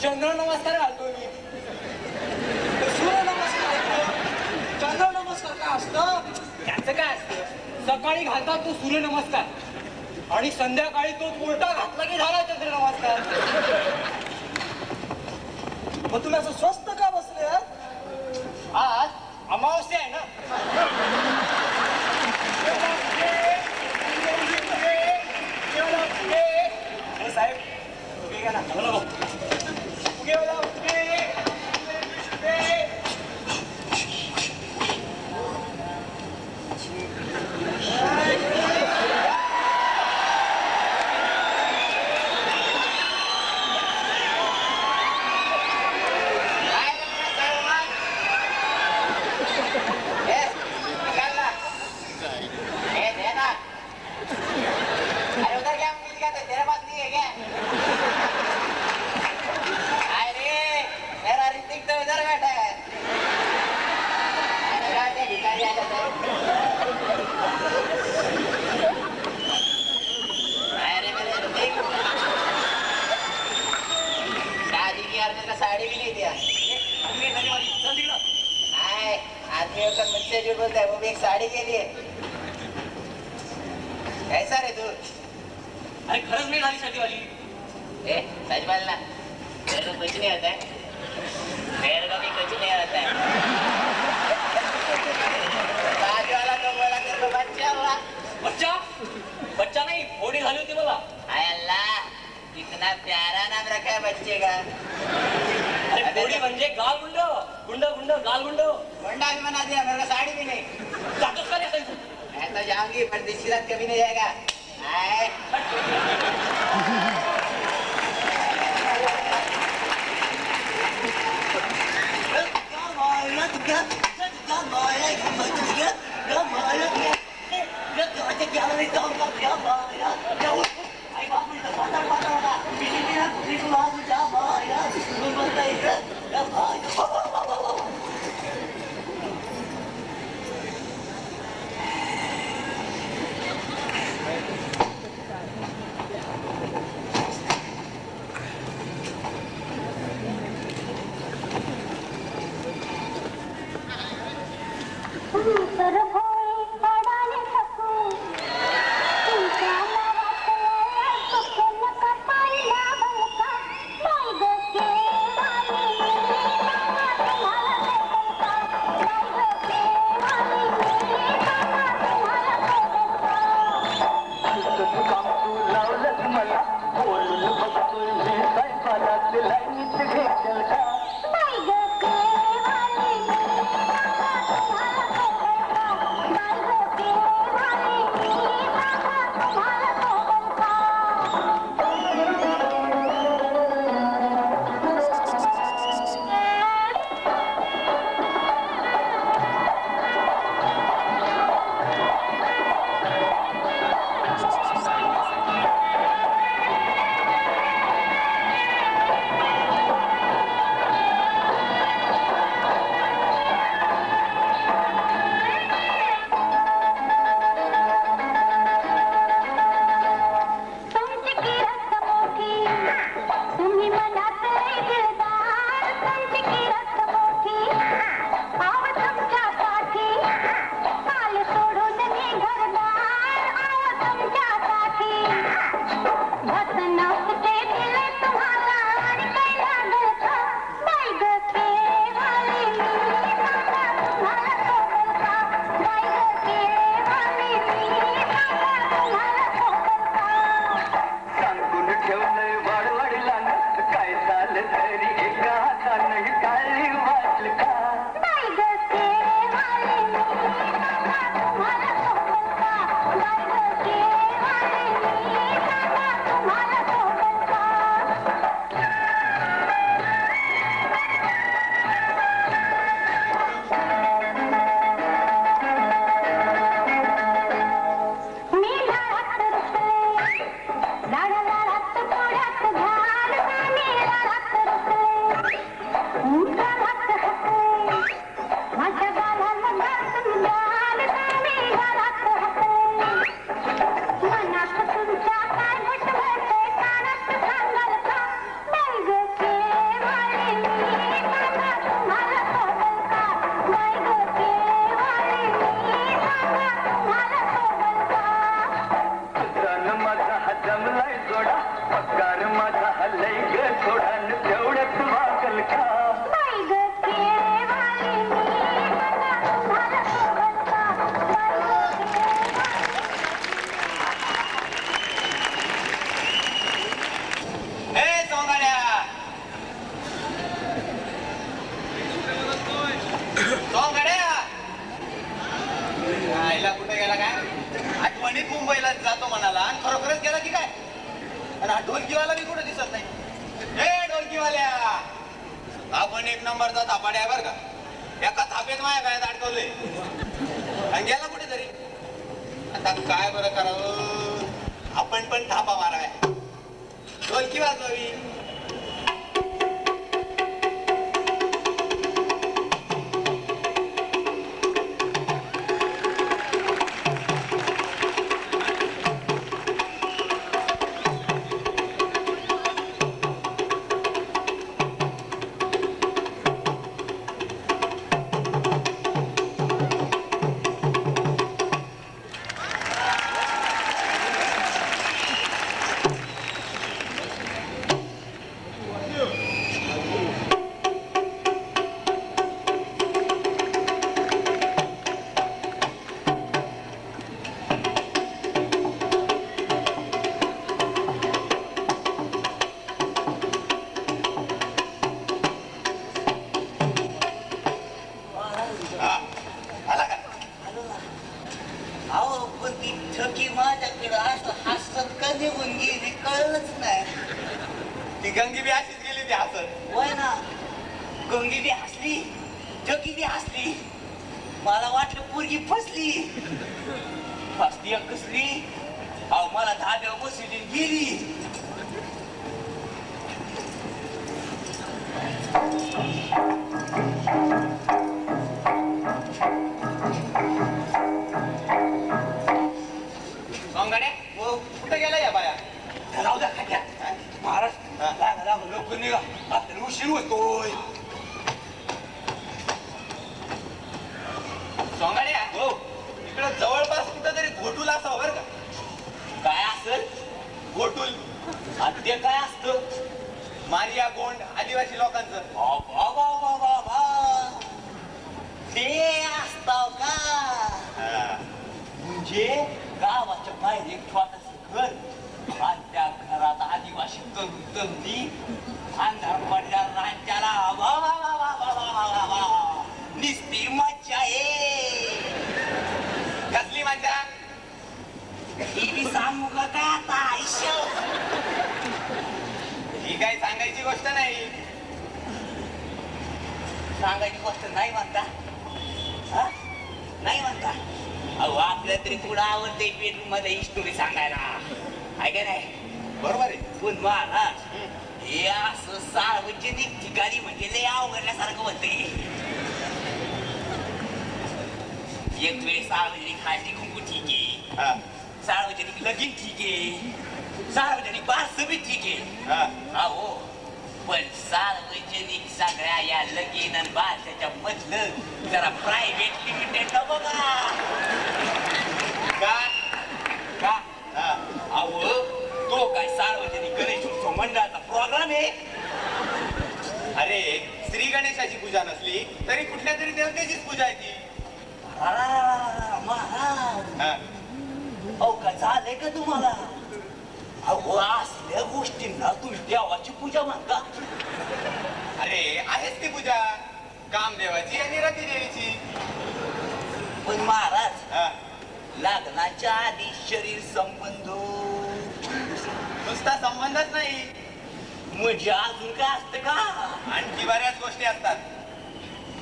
चंद्र नमस्कार घालतो मी. सूर्य नमस्कार घालतो. चंद्र नमस्कार काय असतं? त्याचं काय असतं? सकाळी घालतात तो सूर्य नमस्कार आणि संध्याकाळी तो उलटा घातला की झाला चंद्र नमस्कार. मग तुम्ही असं स्वस्त का बसले? आज अमावस्या आहे ना. साहेब उगे घ्या ना. उगे साड़ी भी नहीं दिया. आदमी होकर मुझसे जो बोलता है वो भी एक साड़ी के लिए. कैसा रे तू? अरे खरंच नाही झाली साठी वाली. ए सच बोलना. तेरे को कुछ नहीं आता है. तेरे को भी कुछ नहीं आता है. बाजू वाला तो बोला तेरे को बच्चा हुआ. बच्चा नाही फोडी झाली होती मला. हाय अल्लाह कितना प्यारा नाम रखा है बच्चे का. अरे फोडी म्हणजे गालगुंड गालगुंड. गुंडा भी बना दिया. मेरे को साड़ी भी नहीं. जातोस का रे तू? मैं तो जाऊंगी पर दूसरी रात कभी नहीं जाएगा. आए तर भोळे पडाले सकू तुमच्या नावात सुखेन कपाईला बलका बाई ग केवाली मामा तुम्हाला बलका बाई ग केवाली मामा तुम्हाला बलका काम तू लावलंच मला बोलून बघतोय मी स्वयंपाकात लाईनीत घेतल का बाई ग केवाली मामा तुम्हाला बलका बाई ग केवाली मामा तुम्हाला बलका मुंबईला जातो म्हणाला आणि खरोखरच गेला की काय? आणि हा ढोलकीवाला बी कुठे दिसत नाही. हे ढोलकीवाल्या, आपण एक नंबरचा थापाडे आहे बरं का. एका थापेत माझ्या गळ्यात अडकवलंय आणि गेला कुठेतरी. आता काय बरं करावं? आपण पण थापा माराय, ढोलकी वाजवावी. गंगी बी अशीच गेली ती हसत. होय ना, गंगी बी हसली, जगी बी हसली. मला वाटलं पोरगी फसली. फसली कसली? अहो मला धाब्यावर बसली गेली. अंगाड्या कुठे गेला या बाया? राहू द्या खात्यात. महाराज लवकर निघा, आपल्याला उशीर होतोय. सोंगाड्या हो, इकडे जवळपास कुठं तरी घोटूल असावं बरं का. काय असेल घोटूल? आणि ते काय असतं? मारिया गोंड आदिवासी लोकांचं. ते असताव का? म्हणजे गावाच्या बाहेर एक छोटस घर आणि त्या घरात आदिवासी तरुण तरुणी अंधार पडल्या राज्याला निस्ती मज्जा आहे. कसली मजा? ही बी सांगू का काय आता आयुष्य? ही काही सांगायची गोष्ट नाही. सांगायची गोष्ट नाही म्हणता? हा? नाही म्हणता? अहो आपल्या तरी पुढं आवडते बेडरूम मध्ये स्टोरी सांगायला, आहे का नाही? बरोबर आहे. पण महाराज हे असं सार्वजनिक ठिकाणी म्हणजे लय अवघडल्यासारखं होते. एक वेळ सार्वजनिक हळदी कुंकू ठीक आहे, सार्वजनिक लगीन ठीक आहे, सार्वजनिक बारसं बी ठीक आहे. अहो पण सार्वजनिक सगळ्या या लगीन आणि बारशाच्या मधलं जरा प्रायव्हेट लिमिटेड नको का? का? अहो तो काय सार्वजनिक गणेशोत्सव मंडळाचा प्रोग्राम आहे? अरे श्री गणेशाची पूजा नसली तरी कुठल्या तरी देवतेचीच पूजा आहे ती. महाराज अहो काय झालंय का तुम्हाला? अहो असल्या गोष्टींना तुम्ही देवाची पूजा म्हणता? अरे आहेच ती पूजा कामदेवाची आणि रतिदेवीची. पण महाराज लग्नाच्या आधी शरीर संबंध नुसता संबंधच नाही, म्हणजे अजून काय असतं का? आणखी बऱ्याच गोष्टी असतात.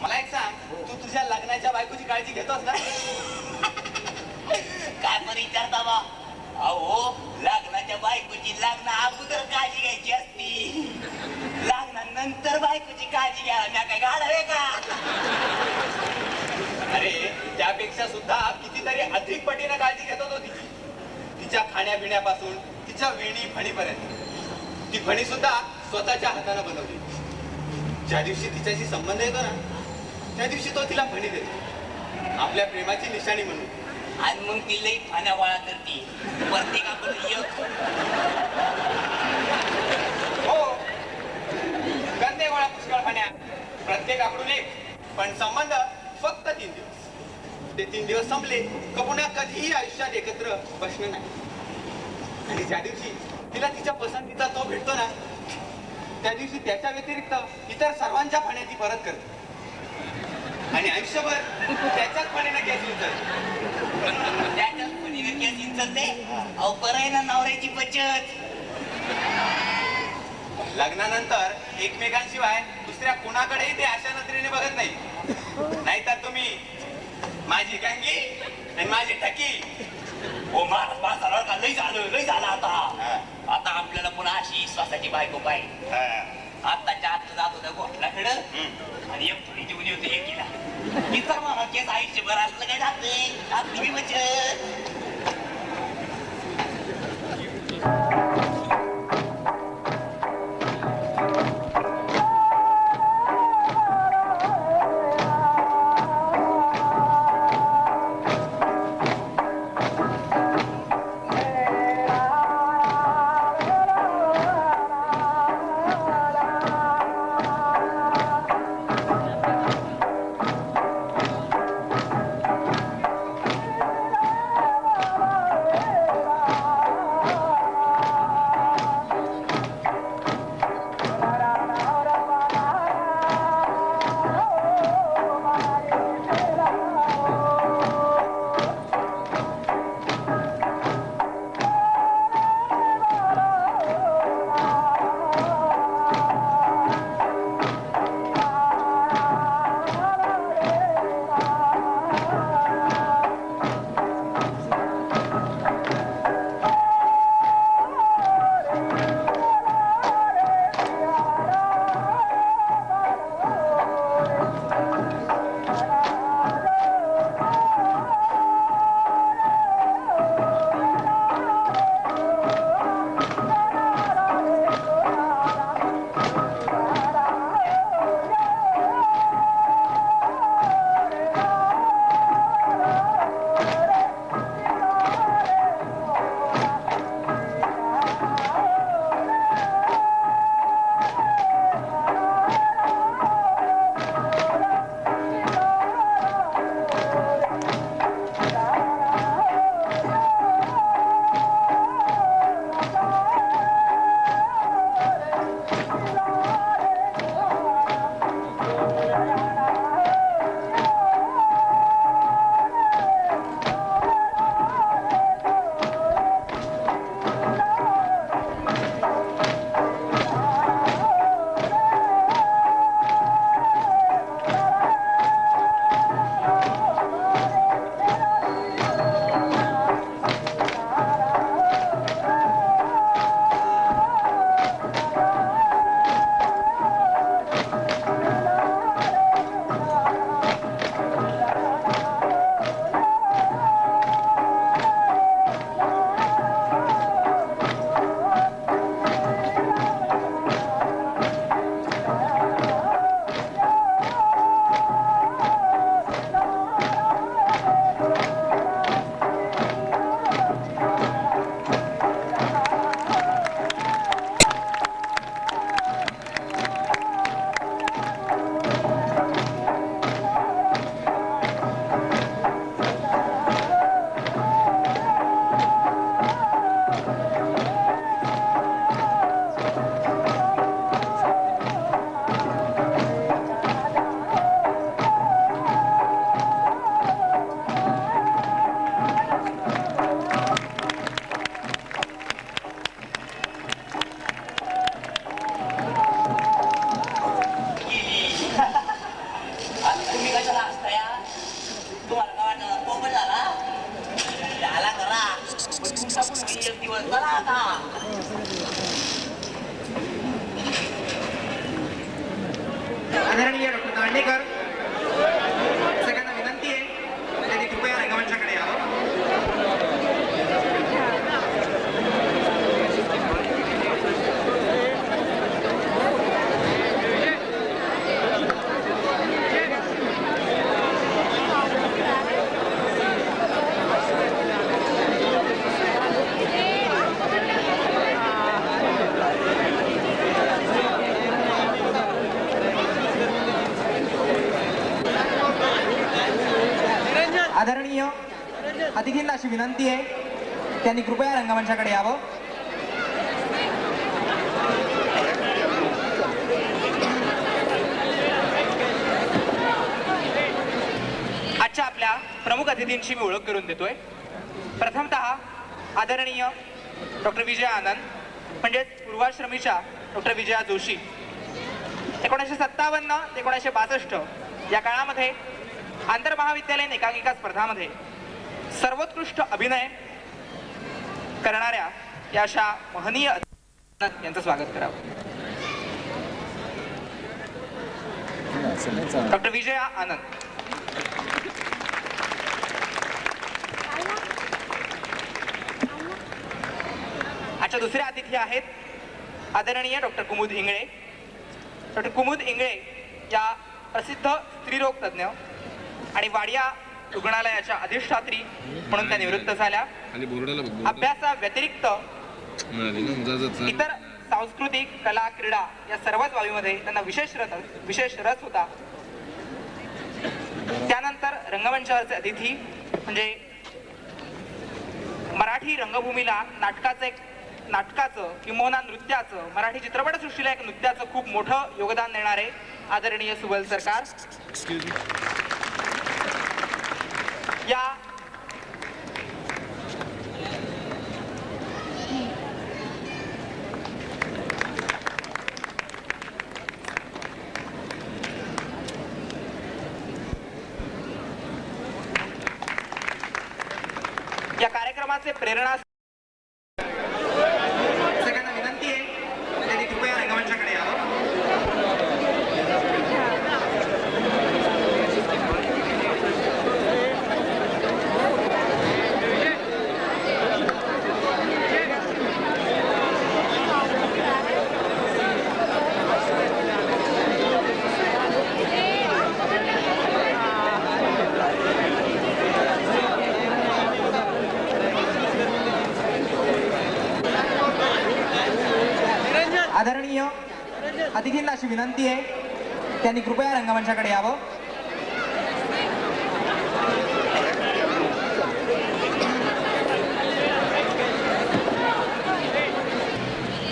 मला एक सांग, तू तुझ्या लग्नाच्या बायकोची काळजी घेतोस ना? काय पण विचारता बा? अहो लग्नाच्या बायकोची लग्न अगोदर काळजी घ्यायची असती, लग्नानंतर बायकोची काळजी घ्या. मी काय गाड आहे का? अरे त्यापेक्षा सुद्धा कितीतरी अधिक पटीने काळजी घेतो तो तिची. तिच्या खाण्यापिण्यापासून तिच्या वेणी फणीपर्यंत. ती फणी सुद्धा स्वतःच्या हाताने बनवली. ज्या दिवशी तिच्याशी संबंध येतो ना त्या दिवशी तो तिला फणी देतो, आपल्या प्रेमाची निशाणी म्हणून. आणि मग ती लई फाण्या गोळा करते प्रत्येकाकडून एक. हो कंदे गोळा पुष्कळ फण्या प्रत्येकाकडून एक. पण संबंध फक्त 3 दिवस. ते 3 दिवस संपले का पुन्हा कधीही आयुष्यात एकत्र बसणं नाही. आणि ज्या दिवशी तिला तिच्या पसंतीचा तो भेटतो ना त्या दिवशी त्याच्या व्यतिरिक्त इतर सर्वांच्या फण्या ती परत करते आणि आयुष्यभर त्याच्याच फणीने केस विचारते. त्याच्याच फणीने गॅस इंचलते अहो बरं आहे ना नवऱ्याची बचत. लग्नानंतर एकमेकांशिवाय दुसऱ्या कुणाकडेही ते अशा नजरेने बघत नाही. नाहीतर तुम्ही माझी गंगी आणि माझी ठकी. हो महाराज बा सरळ का लई झालं आता. आता आपल्याला पुन्हा अशी श्वासाची बायको पाहिजे. आत्ताच्या आत जात होत्या गोठलाकडं आणि एक थोडी जेवणी होती हे केला इतर मला केस आयुष्यभर असलं काय जाते आपली बचत. एक दिवस बरा आता. आदरणीय डॉक्टर दांडेकर सगळ्यांना विनंती आहे त्यांनी कृपया रंगमंचाकडे यावं. आदरणीय अतिथींना अशी विनंती आहे त्यांनी कृपया रंगमंचाकडे यावं. आजच्या आपल्या प्रमुख अतिथींची मी ओळख करून देतोय. प्रथमतः आदरणीय डॉक्टर विजया आनंद म्हणजेच पूर्वाश्रमीच्या डॉक्टर विजया जोशी 1957 ते 1962 या काळामध्ये आंतरमहाविद्यालयीन एकांकिका स्पर्धामध्ये सर्वोत्कृष्ट अभिनय करणाऱ्या या अशा महनीय यांचं स्वागत करावं. डॉक्टर विजया आनंद. आजच्या दुसऱ्या अतिथी आहेत आदरणीय डॉक्टर कुमुद इंगळे. डॉक्टर कुमुद इंगळे या प्रसिद्ध स्त्रीरोग तज्ञ आणि वाडिया रुग्णालयाच्या अधिष्ठात्री म्हणून त्या निवृत्त झाल्या. अभ्यासा व्यतिरिक्त इतर सांस्कृतिक कला क्रीडा या सर्वच बाबीमध्ये त्यांना विशेष रस होता. त्यानंतर रंगमंचावरचे अतिथी म्हणजे मराठी रंगभूमीला नाटकाचं किंवा नृत्याचं, मराठी चित्रपटसृष्टीला एक नृत्याचं खूप मोठं योगदान देणारे आदरणीय सुबल सरकार. या कार्यक्रमाचे प्रेरणा सगळ्यांना विनंती आहे त्यांनी कृपया रंगमंचाकडे यावं. आदरणीय अतिथींना अशी विनंती आहे त्यांनी कृपया रंगमंचाकडे यावं.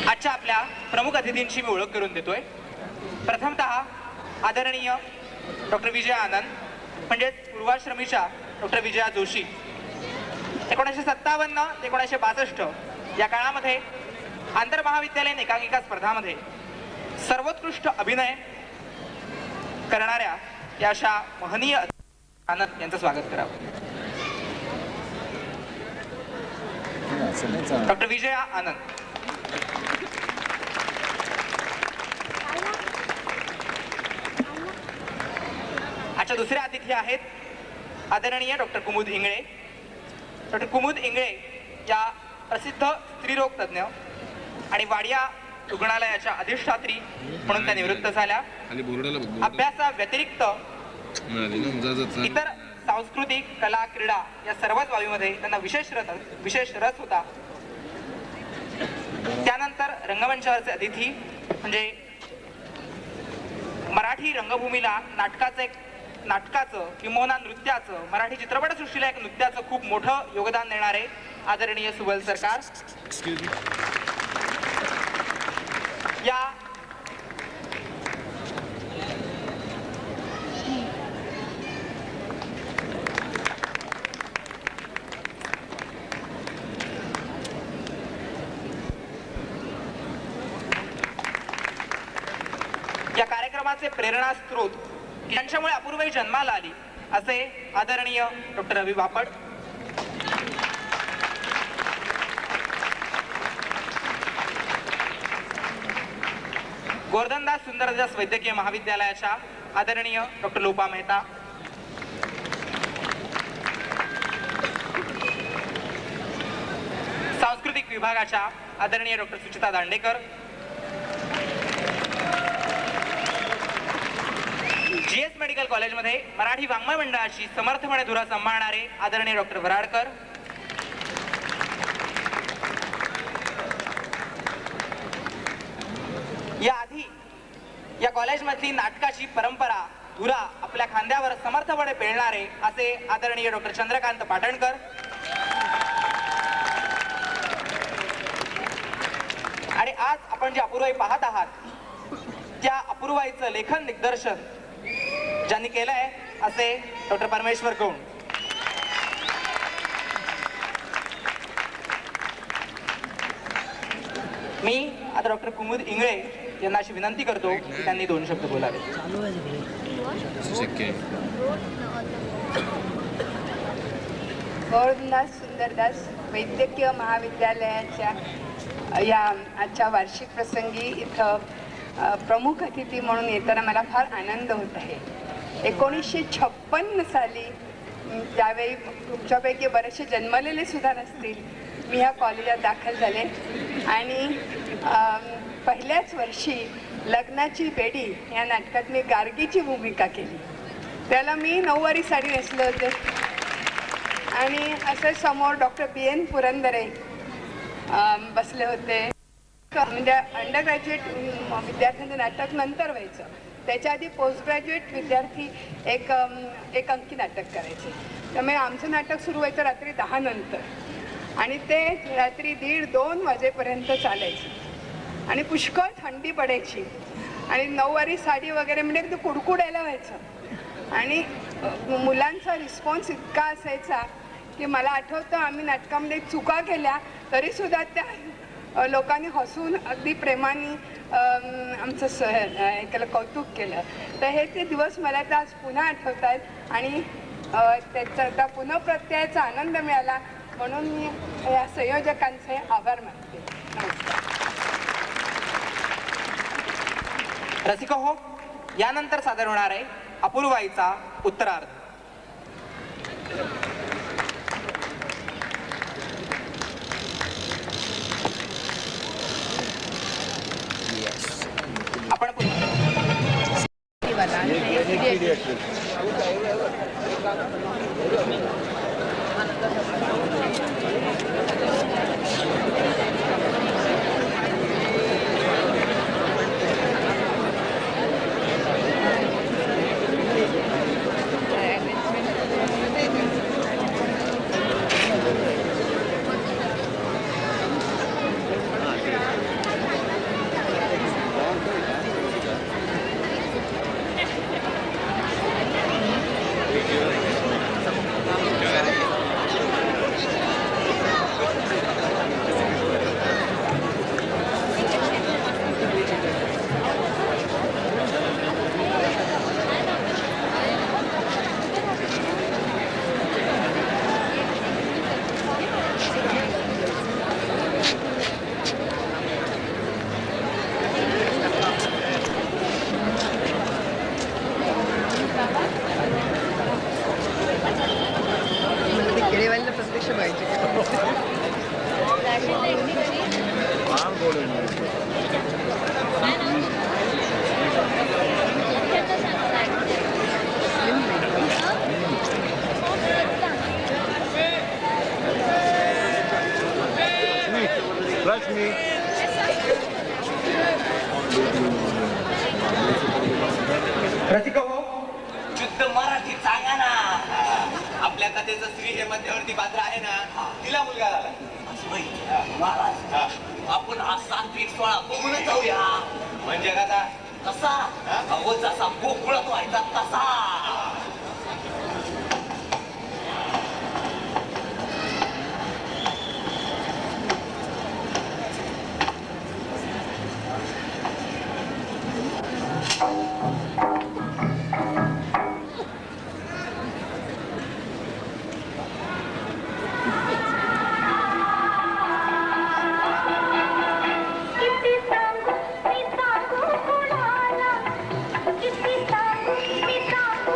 आजच्या आपल्या प्रमुख अतिथींची मी ओळख करून देतोय. प्रथमतः आदरणीय डॉक्टर विजया आनंद म्हणजेच पूर्वाश्रमीच्या डॉक्टर विजया जोशी 1957 ते 1962 या काळामध्ये आंतरमहाविद्यालयीन एकांकिका स्पर्धामध्ये सर्वोत्कृष्ट अभिनय करणाऱ्या या अशा महनीय आनंद यांचं स्वागत करावं. डॉक्टर विजया आनंद. आजच्या दुसऱ्या अतिथी आहेत आदरणीय डॉक्टर कुमुद इंगळे. डॉक्टर कुमुद इंगळे या प्रसिद्ध स्त्रीरोग तज्ञ आणि वाडिया रुग्णालयाच्या अधिष्ठात्री म्हणून त्या निवृत्त झाल्या. अभ्यासा व्यतिरिक्त इतर सांस्कृतिक कला क्रीडा या सर्वच बाबीमध्ये त्यांना विशेष रस होता. त्यानंतर रंगमंचावरचे अतिथी म्हणजे मराठी रंगभूमीला नाटकाचं किंवा नृत्याचं, मराठी चित्रपटसृष्टीला एक नृत्याचं खूप मोठं योगदान देणारे आदरणीय सुबल सरकार. या कार्यक्रमाचे प्रेरणास्त्रोत यांच्यामुळे अपूर्वही जन्माला आली असे आदरणीय डॉक्टर रवी बापट. गोर्धनदास सुंदरदास वैद्यकीय महाविद्यालयाच्या आदरणीय डॉक्टर लोपा मेहता. सांस्कृतिक विभागाच्या आदरणीय doctor Suchita Dandekar. GS medical कॉलेजमध्ये मराठी वाङ्मय मंडळाची समर्थपणे धुरा सांभाळणारे आदरणीय डॉक्टर वराडकर. याआधी या कॉलेजमधली नाटकाची परंपरा धुरा आपल्या खांद्यावर समर्थपणे पेलणारे असे आदरणीय डॉक्टर चंद्रकांत पाटणकर. आणि आज आपण जे अपूर्वाई पाहत आहात त्या अपूर्वाईचं लेखन दिग्दर्शन ज्यांनी केलंय असे डॉक्टर परमेश्वर गौण. मी आता डॉक्टर कुमुद इंगळे यांना अशी विनंती करतो की त्यांनी 2 शब्द बोलावे. शक्य आहे. गौरदास सुंदरदास वैद्यकीय महाविद्यालयाच्या या आजच्या वार्षिक प्रसंगी इथं प्रमुख अतिथी म्हणून येताना मला फार आनंद होत आहे. 1956 साली त्यावेळी तुमच्यापैकी बरेचसे जन्मलेले सुद्धा नसतील, मी ह्या कॉलेजात दाखल झाले आणि पहिल्याच वर्षी लग्नाची बेडी या नाटकात मी गार्गीची भूमिका केली. त्याला मी नऊवारी साडी नेसले होते आणि असे समोर डॉक्टर BN पुरंदरे बसले होते. म्हणजे अंडर ग्रॅज्युएट विद्यार्थ्यांचं नाटक नंतर व्हायचं, त्याच्या आधी पोस्ट ग्रॅज्युएट विद्यार्थी एक अंकी नाटक करायचे. त्यामुळे आमचं नाटक सुरू व्हायचं रात्री 10 नंतर आणि ते रात्री 1:30-2 वाजेपर्यंत चालायचं आणि पुष्कळ थंडी पडायची आणि नऊवारी साडी वगैरे म्हणजे ते कुडकुडायला व्हायचं आणि मुलांचा रिस्पॉन्स इतका असायचा की मला आठवतं आम्ही नाटकामध्ये चुका केल्या तरीसुद्धा त्या लोकांनी हसून अगदी प्रेमाने आमचं हे केलं, कौतुक केलं. तर हे ते दिवस मला तर आज पुन्हा आठवत आहेत आणि त्याचा पुनःप्रत्ययाचा आनंद मिळाला म्हणून मी या संयोजकांचे आभार मानते. नमस्कार. रसिका हो, यानंतर सादर होणार आहे अपूर्वाईचा उत्तरार्ध. आपण रसिका हो, शुद्ध मराठी सांगा ना. आपल्या कथेचं स्त्री हे मध्यवर्ती पात्र आहे ना, तिला मुलगा झाला. महाराज, आपण हा 7-1-16 बघूनच जाऊया. म्हणजे कसा कसा अहो जसा बोकळत व्हायचा तसा. किती सांगू मी सांगू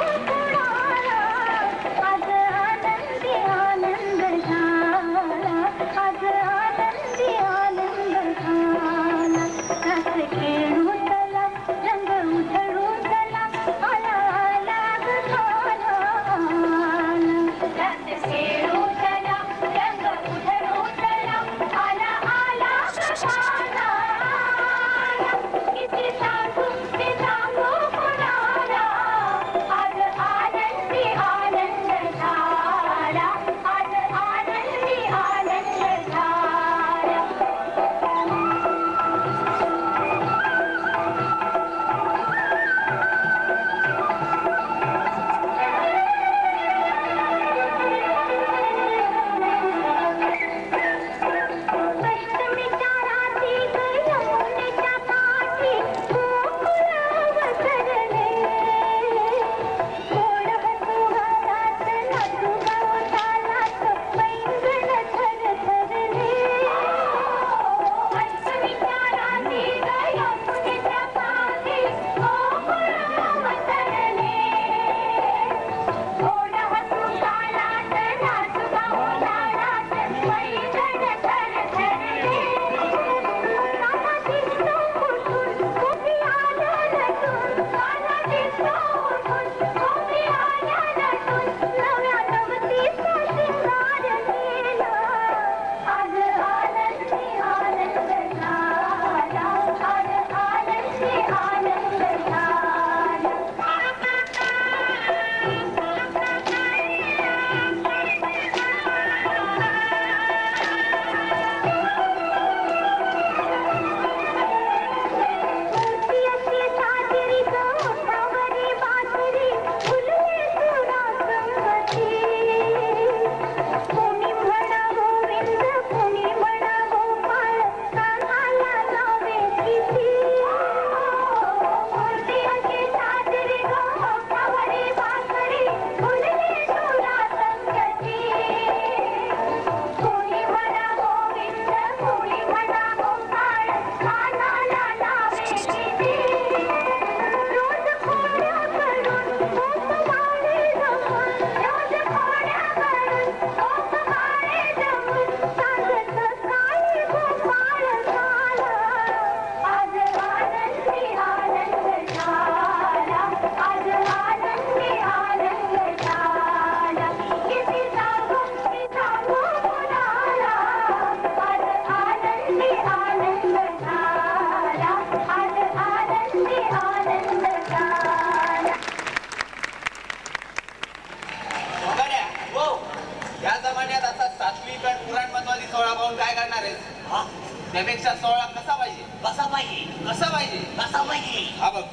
हा त्यापेक्षा सोहळा कसा पाहिजे कसा पाहिजे कसा पाहिजे कसा पाहिजे हा बघ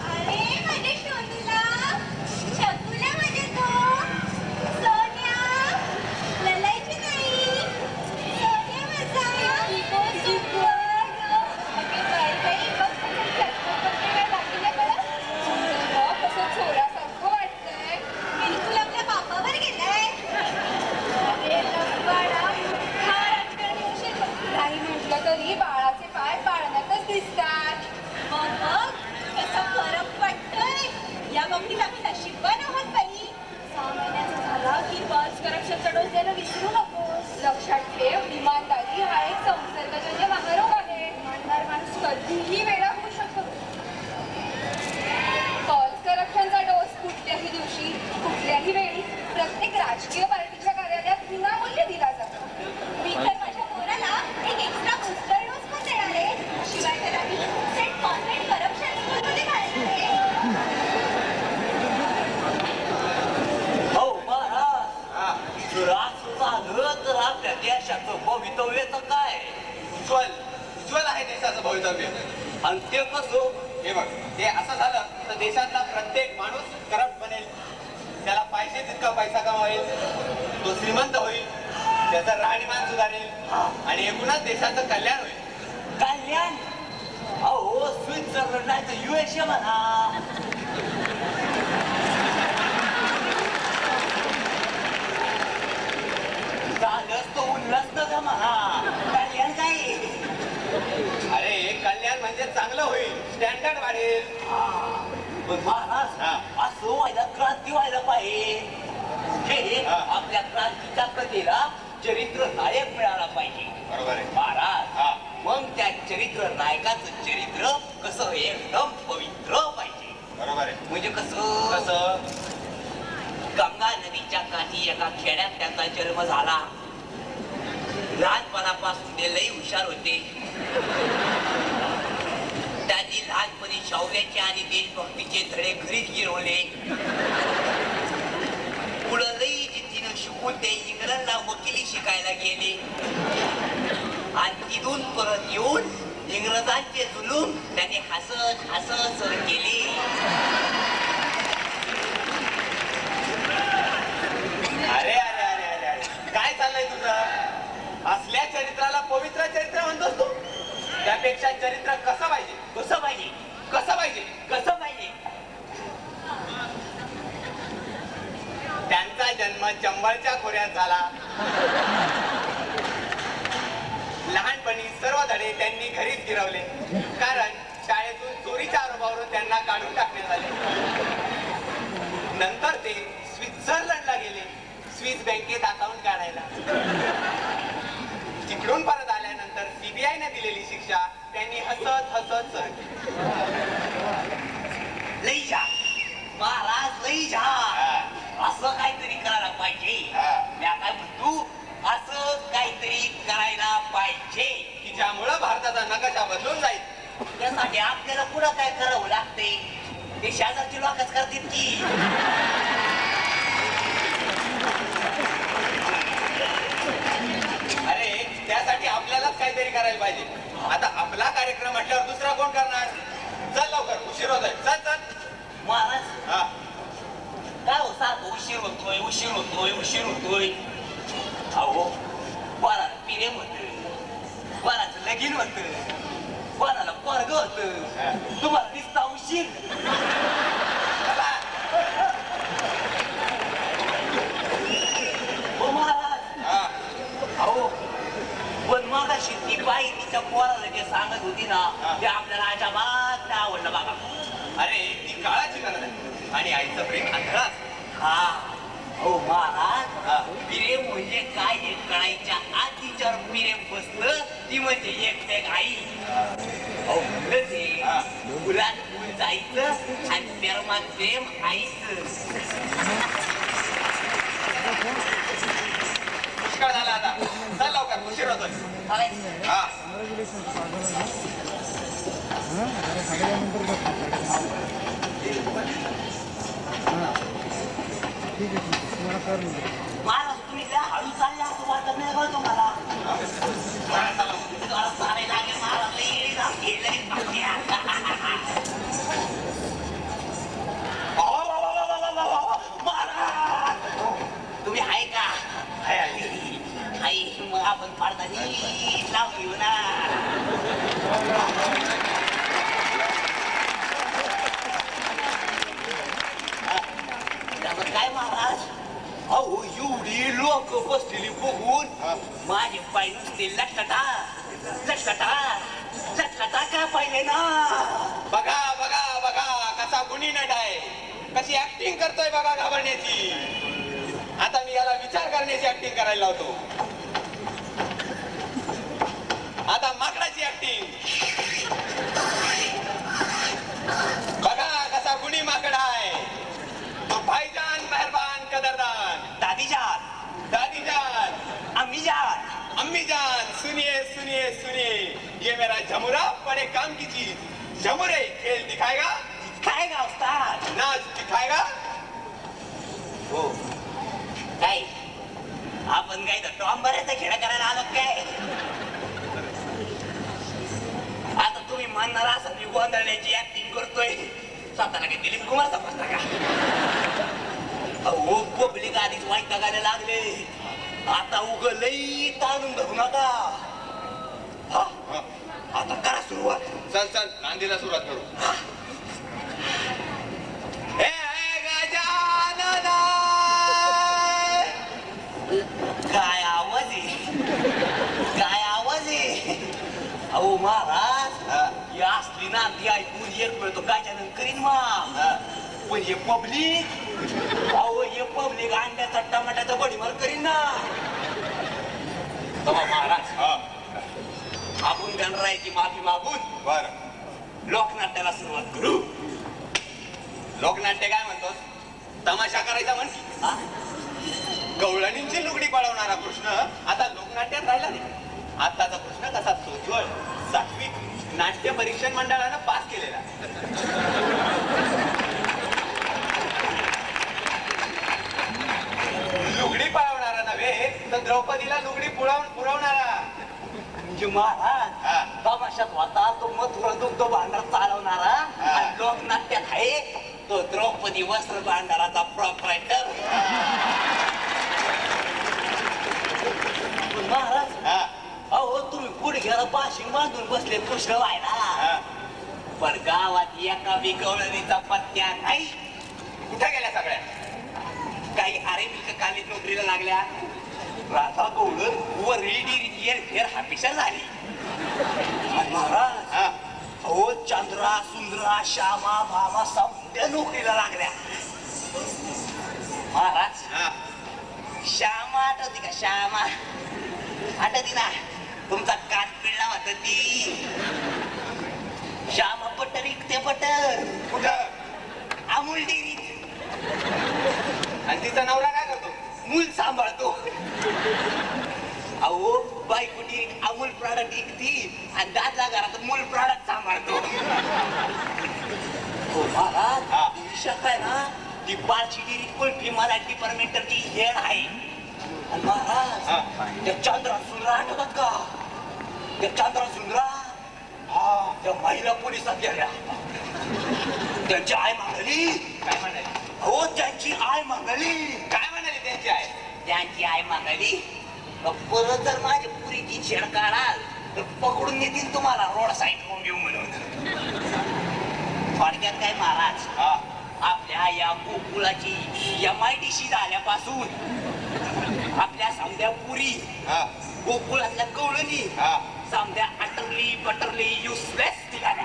अरे माझ्या शोनूला शकुला म्हणजे तो सोन्या ललायची नाही सोन्या माझा चोरासारखं वाटतंय बिलकुल आपल्या बापावर गेलाय अरे लंबाडा हा राजकारणी असेल काही म्हटलं तरी बाळाचे पाय पाळण्यातच दिसतात मग बघ कसा फरक पडतोय या बाबतीत आम्ही नशीबवान आहोत बाई 6 महिन्याचा झाला की बस करप्शनचा डोस द्यायला विसरू नकोस लक्षात ठेव इमानदारी हा एक संसर्गजन्य महारोग आहे इमानदार माणूस कधीही वेडा होऊ शकतो कॉल करप्शनचा डोस कुठल्याही दिवशी कुठल्याही वेळी प्रत्येक राजकीय पार्टीच्या कार्यालयात विनामूल्य दिला जातो मी तर माझ्या पोराला एक एक्स्ट्रा बूस्टर डोस पण देणार आहे शिवाय त्याला मी सेंट कॉन्व्हेंट करप्शन स्कूलमध्ये घालणार आहे हो महाराज जर असं झालं तर आपल्या देशाचं भवितव्याचं काय उज्ज्वल आहे देशाचं भवितव्य आणि ते कसं हे बघ ते असं झालं तर देशातला प्रत्येक माणूस करप्ट बनेल त्याला पाहिजे तितका पैसा कमावेल तो श्रीमंत होईल त्याचं राहणीमान सुधारेल आणि एकूणच देशाचं कल्याण होईल कल्याण अहो स्वित्झर्लंड नाही तर USA म्हणा झालंच तो उल्हास नका म्हणा कल्याण काय अरे कल्याण म्हणजे चांगलं होईल स्टँडर्ड वाढेल पण महाराज असं व्हायला क्रांती व्हायला पाहिजे हे आपल्या क्रांतीच्या कथेला चरित्र नायक मिळाला पाहिजे बरोबर आहे महाराज मग त्या चरित्र नायकाचं चरित्र कसं एकदम पवित्र पाहिजे बरोबर आहे म्हणजे कसं कसं गंगा नदीच्या काठी एका खेड्यात त्यांचा जन्म झाला लहानपणापासून ते लई हुशार होते त्यांनी लहानपणी शौर्याचे आणि देशभक्तीचे धडे घरीच गिरवले पुढं लई जिद्दीनं शिकून ते इंग्लंडला वकिली शिकायला गेले आणि तिथून परत येऊन इंग्रजांचे जुलूम त्यांनी हसत हसत सर केले अरे अरे अरे अरे अरे काय चाललंय तुझं असल्या चरित्राला पवित्र चरित्र म्हणतोस तू त्यापेक्षा चरित्र कसं पाहिजे कसं पाहिजे कसं पाहिजे कसं पाहिजे त्यांचा जन्म चंबळच्या खोऱ्यात झाला लहानपणी सर्व धडे त्यांनी घरीच गिरवले कारण शाळेतून चोरीच्या आरोपावरून त्यांना काढून टाकण्यात आले नंतर ते स्वित्झर्लंडला गेले स्विस बँकेत अकाउंट काढायला तिकडून परत आल्यानंतर CBI ने दिलेली शिक्षा त्यांनी हसत हसत सहन केली. लई जा महाराज लई जा असं काहीतरी करायला पाहिजे मी काय म्हणतो असं काहीतरी करायला पाहिजे की ज्यामुळं भारताचा नकाशा बदलून जाईल त्यासाठी आपल्याला पुढं काय करावं लागते ते शेजारची लोकच करतील की अरे त्यासाठी आपल्यालाच काहीतरी करायला पाहिजे आता आपला कार्यक्रम म्हटल्यावर दुसरा कोण करणार चल लवकर उशीर होतोय चल चल महाराज हा काय हो सारखं उशीर होतोय उशीर होतोय उशीर होतोय अहो कोणाला प्रेम होत कोणाचं लगीन होत कोणाला पोरग होत तुम्हाला दिसता उशीर चला. हो महाराज हा. अहो पण मगाशी ती बाई तिच्या पोराला जे सांगत होती ना ते आपल्याला अजिबात नाही आवडलं बघा अरे ती काळाची गरज आहे आणि आईचं प्रेम आंधळाच हा हो महाराज प्रेम म्हणजे काय हे कळायच्या आत तिच्यावर प्रेम बसलं ती म्हणजे एक आई अहो म्हणलं ते मुलात मुल जायचं आणि प्रेमात प्रेम आईचं पुष्कळ झाला आता चल लवकर उशीर होतोय चालायचं. हा ठीक आहे महाराज तुम्ही लय हळू चालले असं वाटत नाही का तुम्हाला? सारे जागे तुम्ही आहे का? आई मग आपण पाडतानी लाव घेऊ ना. काय महाराज, अहो एवढी लोक बसलेली बघून माझे पाय नुसते लटकटा लटकटा लटकटा का पाहिले ना. बघा बघा बघा कसा गुणी नट आहे, कशी ऍक्टिंग करतोय बघा घाबरण्याची. आता मी याला विचार करण्याची ऍक्टिंग करायला लावतो. आता माकडाची ऍक्टिंग बघा कसा गुणी माकड आहे. तो भाईजान मेहरबान कदरदान. दादीजान दादीजान अम्मीजान अम्मीजान सुनिए सुनिए सुनिए, ये मेरा झमुरा बड़े काम की चीज. झमुरे खेल दिखाएगा, खाएगा उस्ताद. नाच दिखाएगा. हो काय आपण काय तर टॉम्बऱ्याचा खेळ करायला आलो काय? आता तुम्ही म्हणणार असं मी गोंधळण्याची ऍक्टिंग करतोय, स्वतःला काही दिलीप कुमार समजता का? अहो पब्लिक आधीच वाईट टाकायला लागले, आता उगलही ताणून धरू नका. हा आता करा सुरुवात. चल चल नांदीला सुरुवात करू. हे गजानन, काय आवाज आहे, काय आवाज आहे. अहो महाराज या असली ना ती ऐकून एक वेळ तो गजानन करीन मग. पण हे पब्लिक, अहो हे पब्लिक अंड्याचा टमाट्याचा बडीमार करीन ना. महाराज आपण गणरायाची माफी मागून बर लोकनाट्याला सुरुवात करू. लोकनाट्य काय म्हणतोस? तमाशा करायचा म्हण. गवळणींची लुगडी पळवणारा कृष्ण आता लोकनाट्यात राहिला नाही. आताचा कृष्ण कसा सोज्वळ सात्विक नाट्य परीक्षण मंडळानं पास केलेला. लुगडी पळवणारा नव्हे तर द्रौपदीला लुगडी पुरवणारा. म्हणजे महाराज तमाशात होता तो मथुरा दुग्ध भांडार चालवणारा आणि लोकनाट्यात आहे तो द्रौपदी वस्त्र भांडाराचा प्रॉपरायटर. महाराज अहो तुम्ही गुडघ्याला पाशिंग बांधून बसले कृष्ण व्हायला, पण गावात एका बिगवळणीचा पत्त्या नाही. कुठे गेल्या सगळ्या? काही आरेबिल कॉलेज नोकरीला लागल्या, राधा गवळण वरळी डेअरीत एअरफेअर ऑफिसर झाली. महाराज अहो चंद्रा सुंदरा श्यामा भामा सगळ्या नोकरीला लागल्या. महाराज श्यामा आठवती का? श्यामा आठवती ना? तुमचा कान पिळला होता ती श्यामा. बटर इकते बटर कुठं? अमूल डेअरीत. आणि तिचा नवरा काय करतो? मूल सांभाळतो. अहो बायको डेअरीत अमूल प्रॉडक्ट विकती आणि दादला घरात मूल प्रॉडक्ट सांभाळतो. हो महाराज विषय काय ना, ती बाळची डेअरी कुल्फी मला डिपार्टमेंटची हेड आहे. आणि महाराज त्या चंद्रा सुंदरा आठवतात का? त्या चंद्रा सुंदरा त्या महिला पोलिसात गेल्या. त्यांची आई मागली. काय म्हणाली? हो त्यांची आई मागली. काय म्हणाली त्यांची आई? त्यांची आई मागली परत जर माझ्या पुरीची छेड काढाल तर पकडून नेतील तुम्हाला रोड साईड होऊन घेऊ म्हणून. थोडक्यात काय महाराज आपल्या या गोकुळाची MIDC झाल्यापासून आपल्या समध्या पुरी गोकुळातल्या कवळणी समध्या अटरली बटरली युसलेस निघाल्या.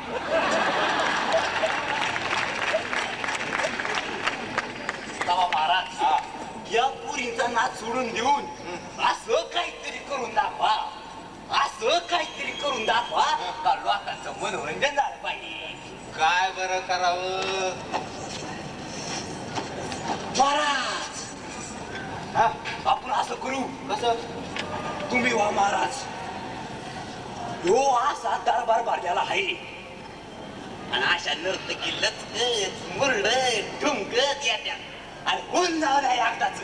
महाराज या पुरीचा नाच सोडून देऊन असं काहीतरी करून दाखवा, असं काहीतरी करून दाखवा का लोकांचं मनोरंजन झालं पाहिजे. काय बरं करावं महाराज? आपण असं करू. कसं? तुम्ही वा महाराज हो असा दरबार भरलेला आहे आणि अशा नर्तकी लचकत मुरडत ठुमकत येत्या आणि कोण जावं नाही एकदाच.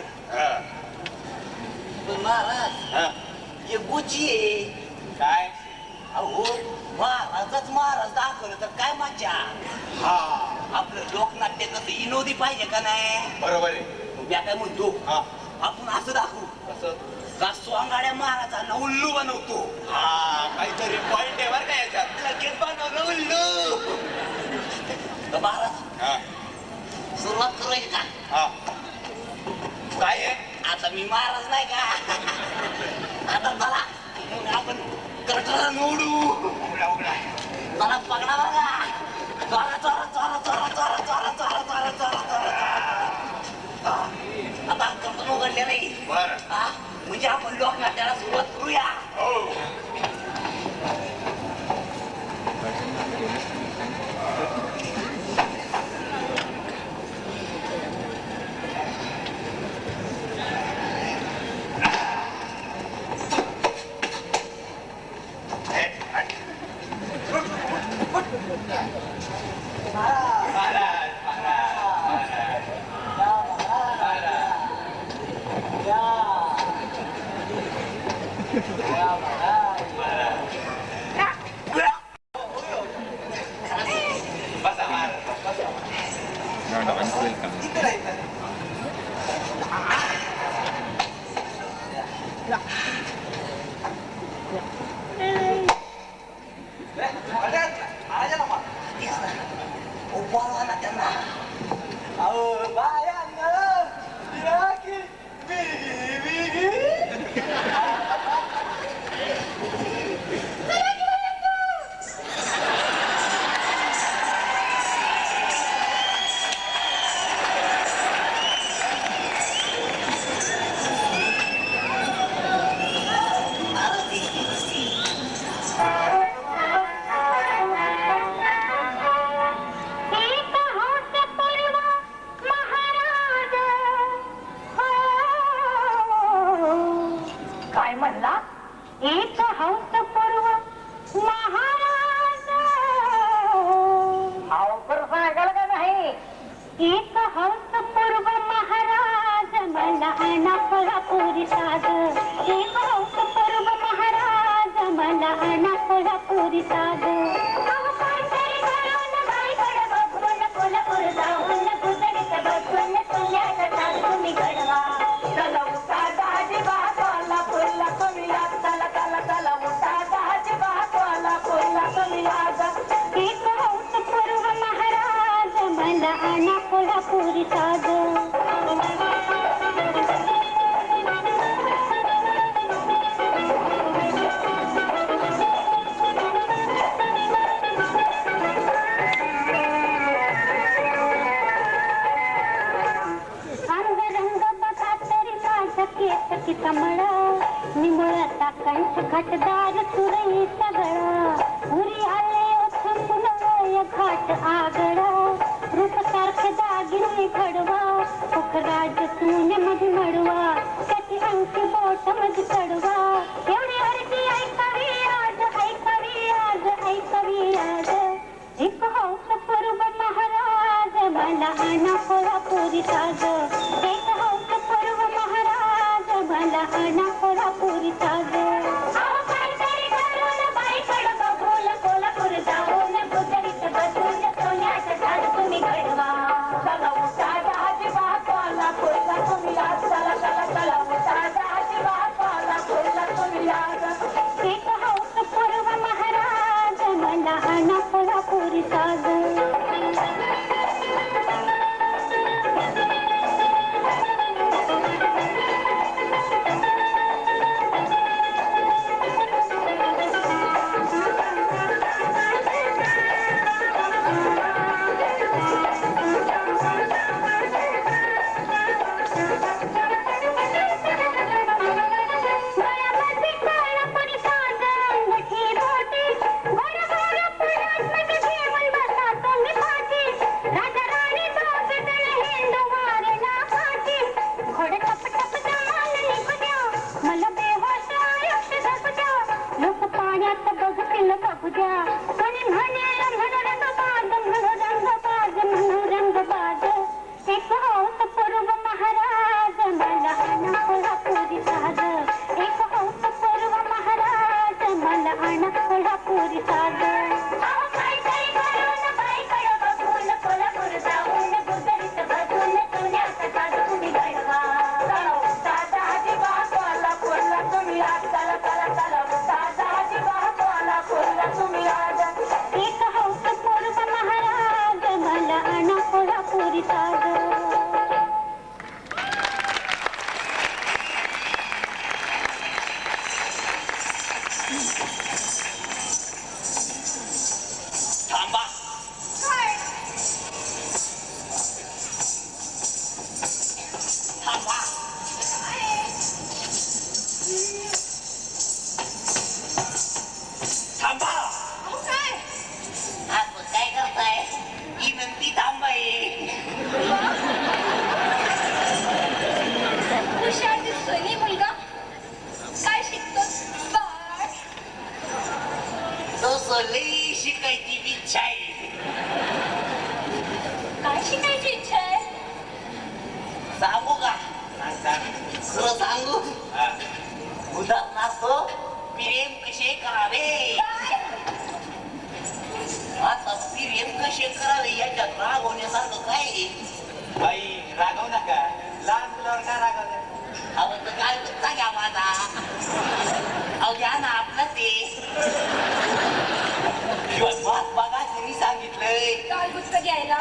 पण महाराज एक गोची आहे. काय अहो महाराजच महाराज दाखवलं तर काय मजा. हा आपलं लोकनाट्य कसं विनोदी पाहिजे का नाही. बरोबर आहे. मी काय म्हणतो हा आपण असं दाखवू कसं का सोंगाड्या महाराजांना उल्लू बनवतो. हा काहीतरी पॉइंट आहे बरं का याच्यात. लगेच बनवलं उल्लू. तर महाराज हा सुरुवात करूया का. हा काय आहे आता मी महाराज नाही का. आता चला मग आपण कटरा निवडू. उघडा उघडा चला पकडा बघा. चोरा चोरा चोरा चोरा चोरा चोरा चोरा चोरा चोरा चोरा. आता कर्तन उघडले नाही. बरं म्हणजे आपण लोकनाट्याला सुरुवात करूया. हो घटदार सुरई सगळं उरी आले ओथंबुलय घाट आगळा रूप सारख दागिने घडवा सुखराज सून मध मडवा त्याची अंकी बोट मध चढवा एवढी अर्जी ऐकावी आज ऐकावी आज ऐकावी आज एक हौस पूर्व महाराज मला आणा कोल्हापुरी साज एक हौस पूर्व महाराज मला आणा कोल्हापुरी साज कोल्हापुरी साज महाराज मला कोल्हापुरी साज थांबा. काय थांबा. थांबा. अहो काय आपण काय करताय? विनंती थांबाय. हुशार दिसतोय नाही मुलगा काय शिकतोस बाळ तसं लई शिकायची इच्छा आहे. काय शिकायची इच्छा आहे सांगू का? खरं सांगू? उदाहरणार्थ प्रेम कसे करावे. आता प्रेम कसे करावे याच्यात रागवण्यासारखं काय आहे? बाई रागव नका, लहान मुलावर काय रागवलं? अहो तर काय गुत्ता घ्या माझा. अहो घ्या ना आपलं ते. शिवाय महात्मा गांधींनी सांगितलंय, काय गुत्त घ्यायला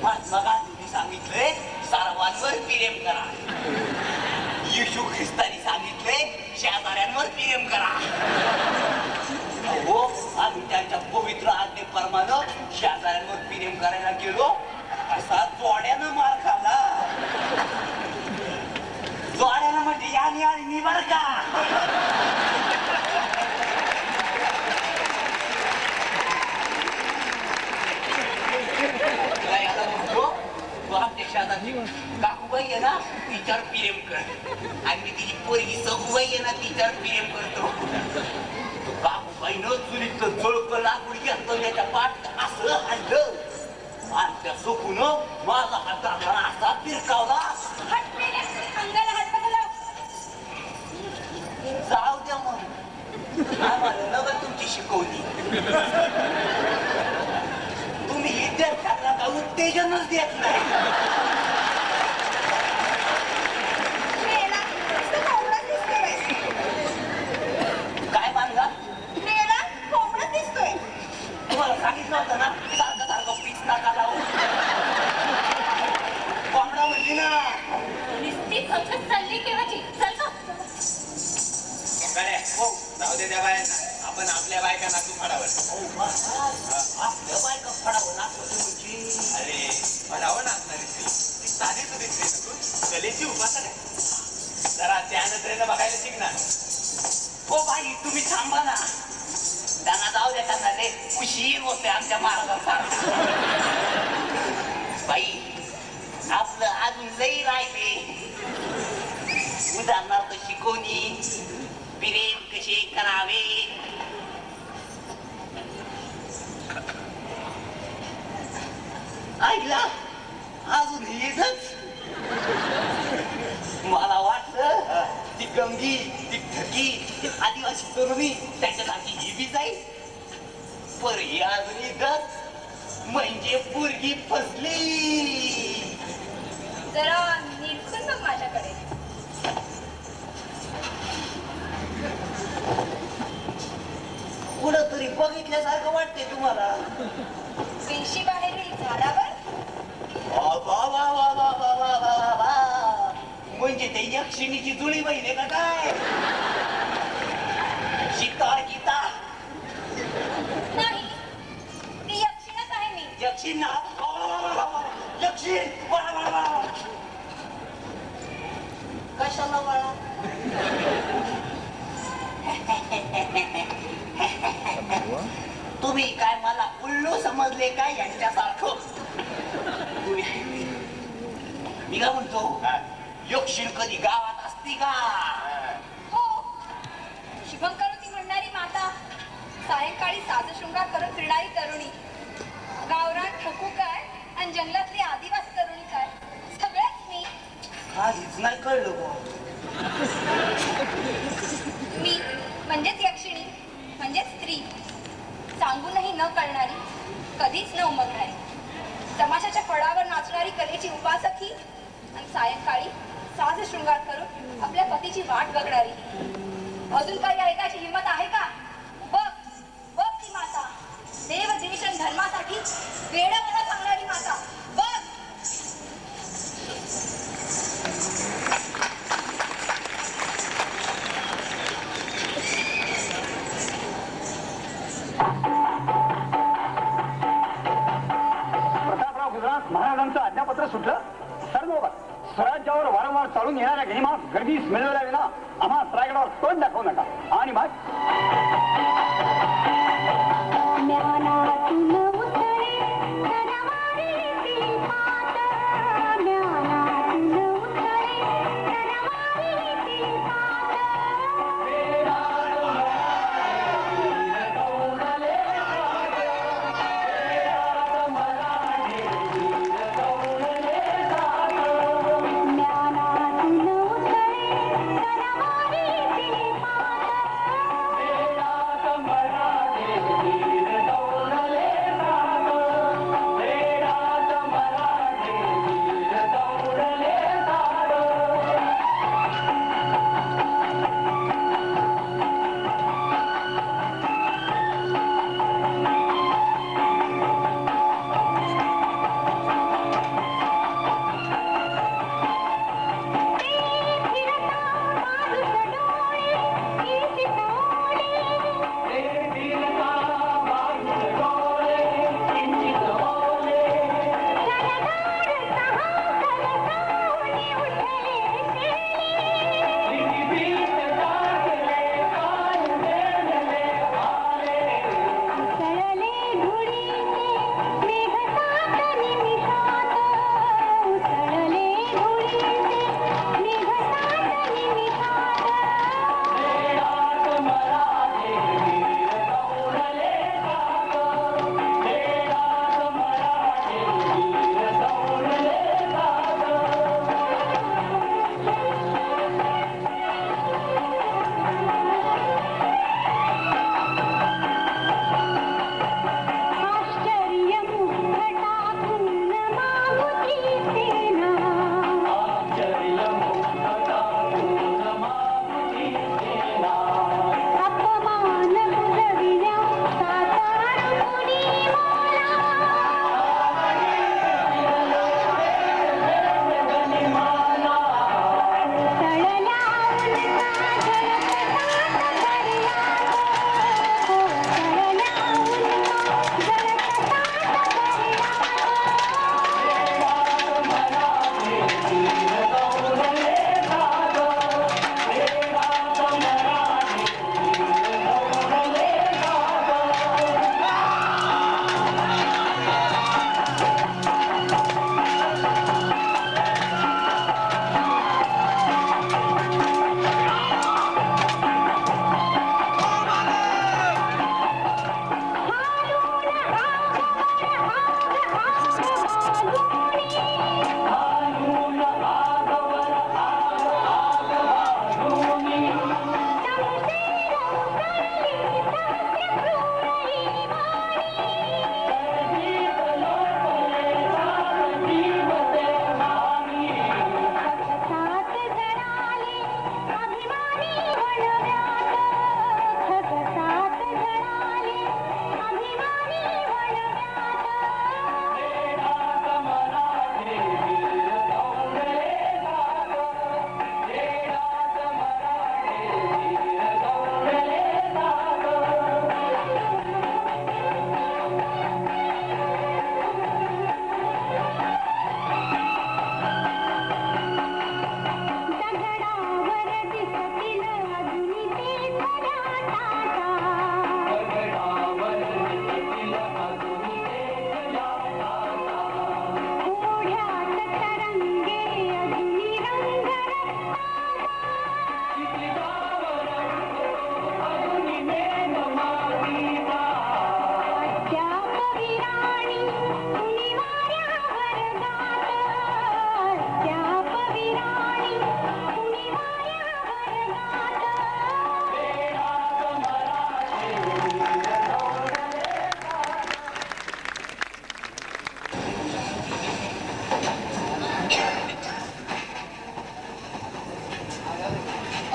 महात्मा गांधींनी सांगितलंय सर्वांवर प्रेम करा. येशू ख्रिस्तानी सांगितलंय शेजाऱ्यांवर प्रेम करा. हो आम्ही त्यांच्या पवित्र आज्ञेप्रमाणे शेजाऱ्यांवर प्रेम करायला गेलो, असा जोड्यानं मार खाल्ला. जोड्यानं म्हणजे याने आणि मी बर का. काय आता म्हणतो, तू आमच्या शेजारची काकूबाई आहे ना तिच्यावर प्रेम कर, आणि मी तिची पोरगी सगूबाई आहे ना तिच्यावर प्रेम करतो. काकूबाईनं चुलीचं जोडकं लाकूड घेतलं, त्याच्या पाठ असं हल्लं आणि त्या चुकून माझा हात दाखला असा फिरकावला. हात मेल्या अंगाला हात बघायला जाऊ द्या मग, आम्हाला नवं तुमची शिकवली. तुम्ही विद्यार्थ्यांना का उत्तेजनच देत नाही. मेला नुसतं कोंबडा दिसतोय काय बांधला? मेला कोंबडा दिसतोय तुम्हाला सांगितलं होतं ना सारखं सारखं पीच नका लावू. कोंबडा म्हणली ना. नुसती फक्त चालली केव्हाची चल का हो जाऊ दे त्या बायांना, आपण आपल्या बायकांना तू फडावर. आपल्या बायका फडावं लागतं तुमची. अरे फडावं नाचणारी स्त्री ती साधी सुधी स्त्री नसून कलेची उपासना आहे. जरा त्या नजरेनं बघायला शिक ना. हो बाई तुम्ही थांबा ना, त्यांना जाऊ द्या, त्यांना लय उशीर होते आमच्या मार्गाचा. बाई आपलं अजून लई राहिले. उदाहरणार्थ शिकवणी, प्रेम कसे करावे. ऐकला अजून हेच. मला वाटलं ती गंगी, ती ठकी, ती आदिवासी तरुणी त्याच्यासाठी ही बी जाईल, पर ही अजून इथंच. म्हणजे पोरगी फसली. जरा नीटकून बघ माझ्याकडे कुठं तरी बघितल्यासारखं वाटते तुम्हाला. वेशी बाहेरील झाडावर वा वा वा वा वा वा वा वा वा वा. म्हणजे ते यक्षिणीची जुळी बहीण आहे का काय? सीता गीता नाही ती यक्षिणच आहे मी यक्षिण ना. यक्षिण वा वा वा. कशाला वाळा? तुम्ही काय मला उल्लू समजले काय यांच्यासारखं? मी काय म्हणतो, यक्षिण कधी गावात असती का? हो शुभंकरोती म्हणणारी माता, सायंकाळी साजशृंगार करत फिरणारी तरुणी, गावरान ठकू काय आणि जंगलातली आदिवासी तरुणी काय, सगळ्याच मी. काहीच नाही कळलं बुवा. मी म्हणजेच यक्षिणी, म्हणजे स्त्री, सांगूनही न कळणारी, कधीच न उमगणारी, तमाशाच्या फळावर नाचणारी कलेची उपासकी आणि सायंकाळी साज शृंगार करून आपल्या पतीची वाट बघणारी. अजून काही ऐकायची हिंमत आहे का? बघ बघ ती माता, देव देश आणि धर्मासाठी वेडं मला सांगणारी माता. बघ गर्दीस मिळवल्या विना आम्हा रायगडावर तोंड दाखवू नका. आणि मग ज्ञानातून उतरे तरवारीतील पात, ज्ञानातून उतरे तरवारीतील पात. ज्ञानातून उतरे तरवारीतील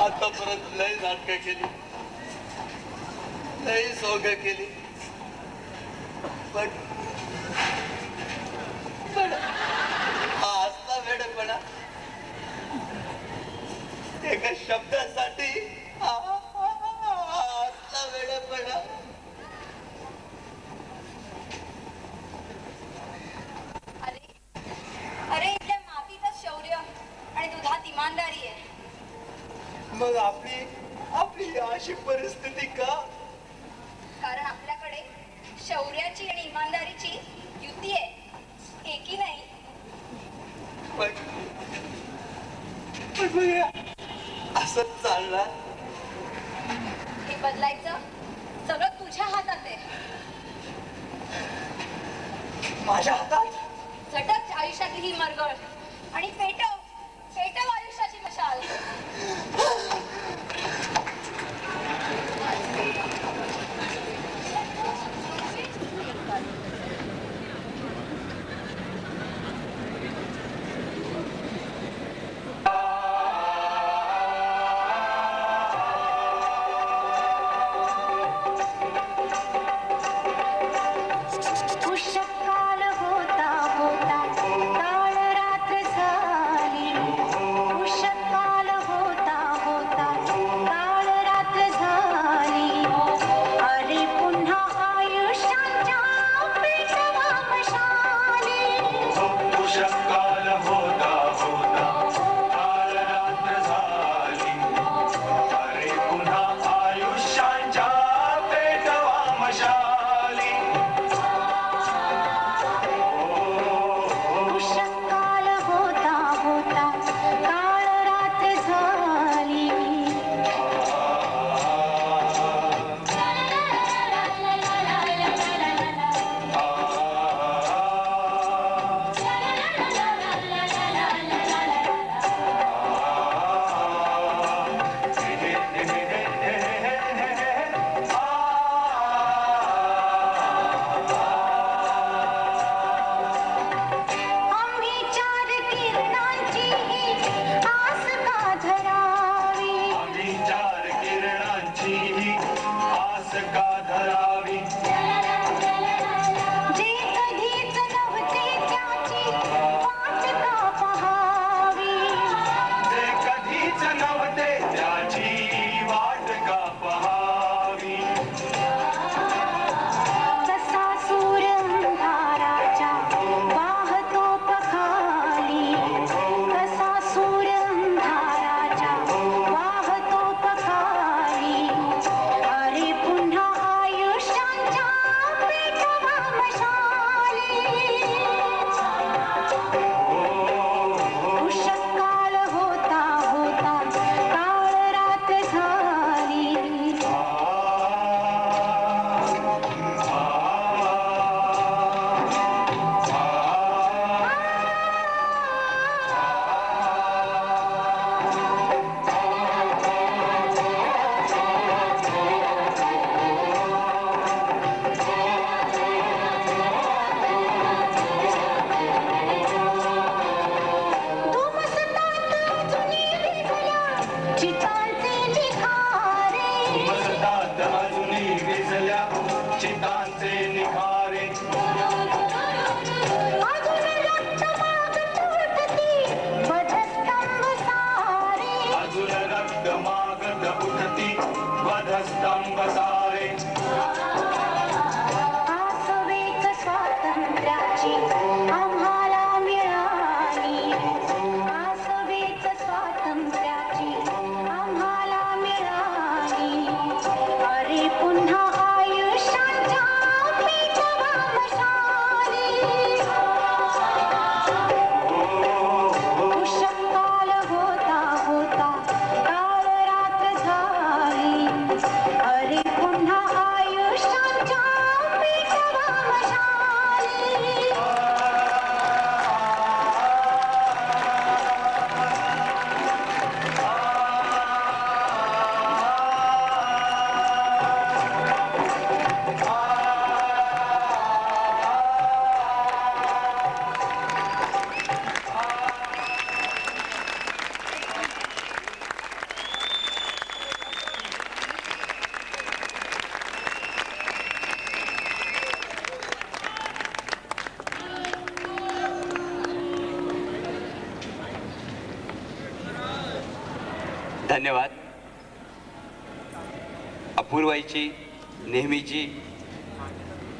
आतापर्यंत लय नाटकं केली, लय सोंग केली, पण हा असला वेडपणा एका शब्दासाठी असला वेडपणा. अरे इथल्या मातीतच शौर्य आणि दुधात इमानदारी आहे. का? कारण आपल्याकडे शौर्याची आणि इमानदारीची युती आहे, एकी नाही. पण बघूया असंच चालणार. हे बदलायचं सगळं तुझ्या हातात आहे. माझ्या हातात? झटक आयुष्यातली ही मरगळ आणि पेटव पेटव आयुष्याची मशाल. उषःकाल होता होता काळ रात्र झाली. उषःकाल होता होता काळ रात्र झाली. अरे पुन्हा आयुष्याच्या पेटवा मशाली. उषःकाल होता होता काळ रात्र झाली. अरे पुन्हा आयुष्याच्या पेटवा मशाली. उषःकाल होता होता काळ रात्र झाली. आम्ही चार किरणांची आस का धरावी. आम्ही चार किरणांची आस का धरावी. जे कधीच नव्हते त्याची वाट का पहावी. जे कधीच नव्हते त्याची वाट का पहावी. कसा सूर अंधाराच्या वाहतो पखाली. कसा सूर अंधाराच्या वाहतो पखाली. अरे पुन्हा आयुष्याच्या पेटवा मशाली. उषःकाल होता होता काळ रात्र झाली. धुमसतात अजूनी विझल्या चितांचे निखारे. मसतात अजूनही विझल्या चितांचे निखारे. अजून रक्त मागत उठती वधस्तंभ सारे. अजून रक्त मागत उठती वधस्तंभ सारे. आसवेच स्वातंत्र्याची आम्हाला मिळाली. आसवेच स्वातंत्र्याची आम्हाला मिळाली. अरे पुन्हा आयुष्याच्या पेटवा मशाली. उषःकाल होता होता काळ रात्र झाली. अरे पुन्हा आयुष्याच्या पेटवा मशाली. धन्यवाद. अपूर्वाईची नेहमीची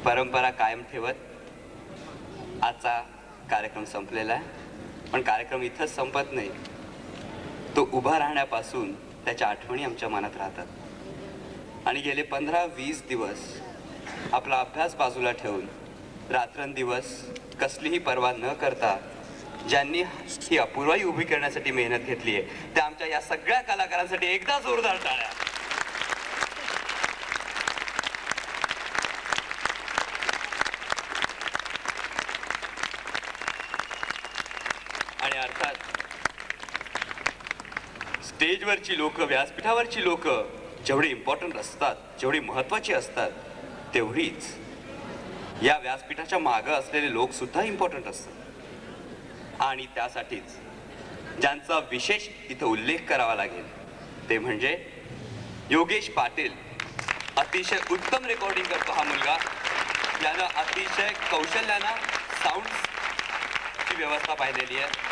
परंपरा कायम ठेवत आजचा कार्यक्रम संपलेला आहे. पण कार्यक्रम इथंच संपत नाही. तो उभा राहण्यापासून त्याच्या आठवणी आमच्या मनात राहतात. आणि गेले 15-20 दिवस आपला अभ्यास बाजूला ठेवून रात्रंदिवस कसलीही पर्वा न करता ज्यांनी ही अपूर्वाई उभी करण्यासाठी मेहनत घेतली आहे त्या आमच्या या सगळ्या कलाकारांसाठी एकदा जोरदार टाळ्या. आणि अर्थात स्टेजवरची लोक, व्यासपीठावरची लोक जेवढी इम्पॉर्टंट असतात, जेवढी महत्वाची असतात, तेवढीच या व्यासपीठाच्या मागं असलेले लोक सुद्धा इम्पॉर्टंट असतात. आणि त्यासाठीच ज्यांचा विशेष इथं उल्लेख करावा लागेल ते म्हणजे योगेश पाटील. अतिशय उत्तम रेकॉर्डिंग करतो हा मुलगा. यानं अतिशय कौशल्यानं साऊंडची व्यवस्था पाहिलेली आहे.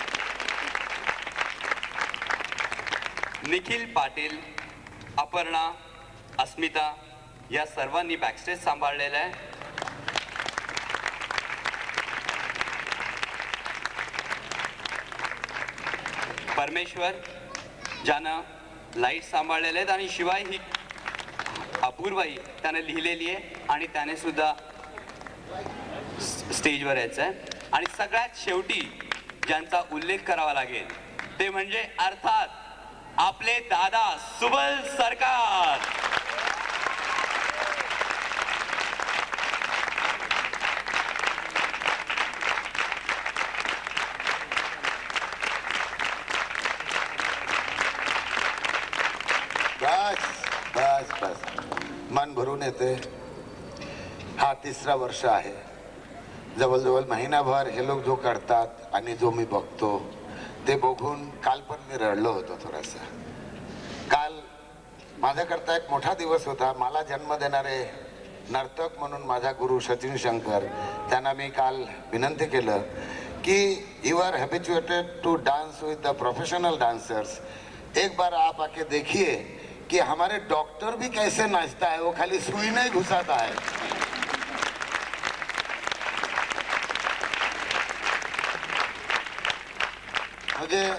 निखिल पाटील, अपर्णा, अस्मिता या सर्वांनी बॅकस्टेज सांभाळलेलं आहे. परमेश्वर ज्यानं लाईट सांभाळलेले आहेत आणि शिवाय ही अपूर्वाई त्यानं लिहिलेली आहे आणि त्याने सुद्धा स्टेजवर यायचं आहे. आणि सगळ्यात शेवटी ज्यांचा उल्लेख करावा लागेल ते म्हणजे अर्थात आपले दादा सुबल सरकार. बस मन भरून येते. हा 3रा वर्ष आहे. जवळजवळ महिनाभर हे लोक जो करतात आणि जो मी बघतो ते बघून काल पण मी रडलो होतो थोडासा. काल माझ्याकरता एक मोठा दिवस होता. मला जन्म देणारे नर्तक म्हणून माझा गुरु सचिन शंकर, त्यांना मी काल विनंती केलं की you are habituated to dance with the professional dancers, एक बार आप आके देखिए कि हमारे डॉक्टर भी कैसे नाचता है, वो खाली सुई नहीं घुसाता है. म्हणजे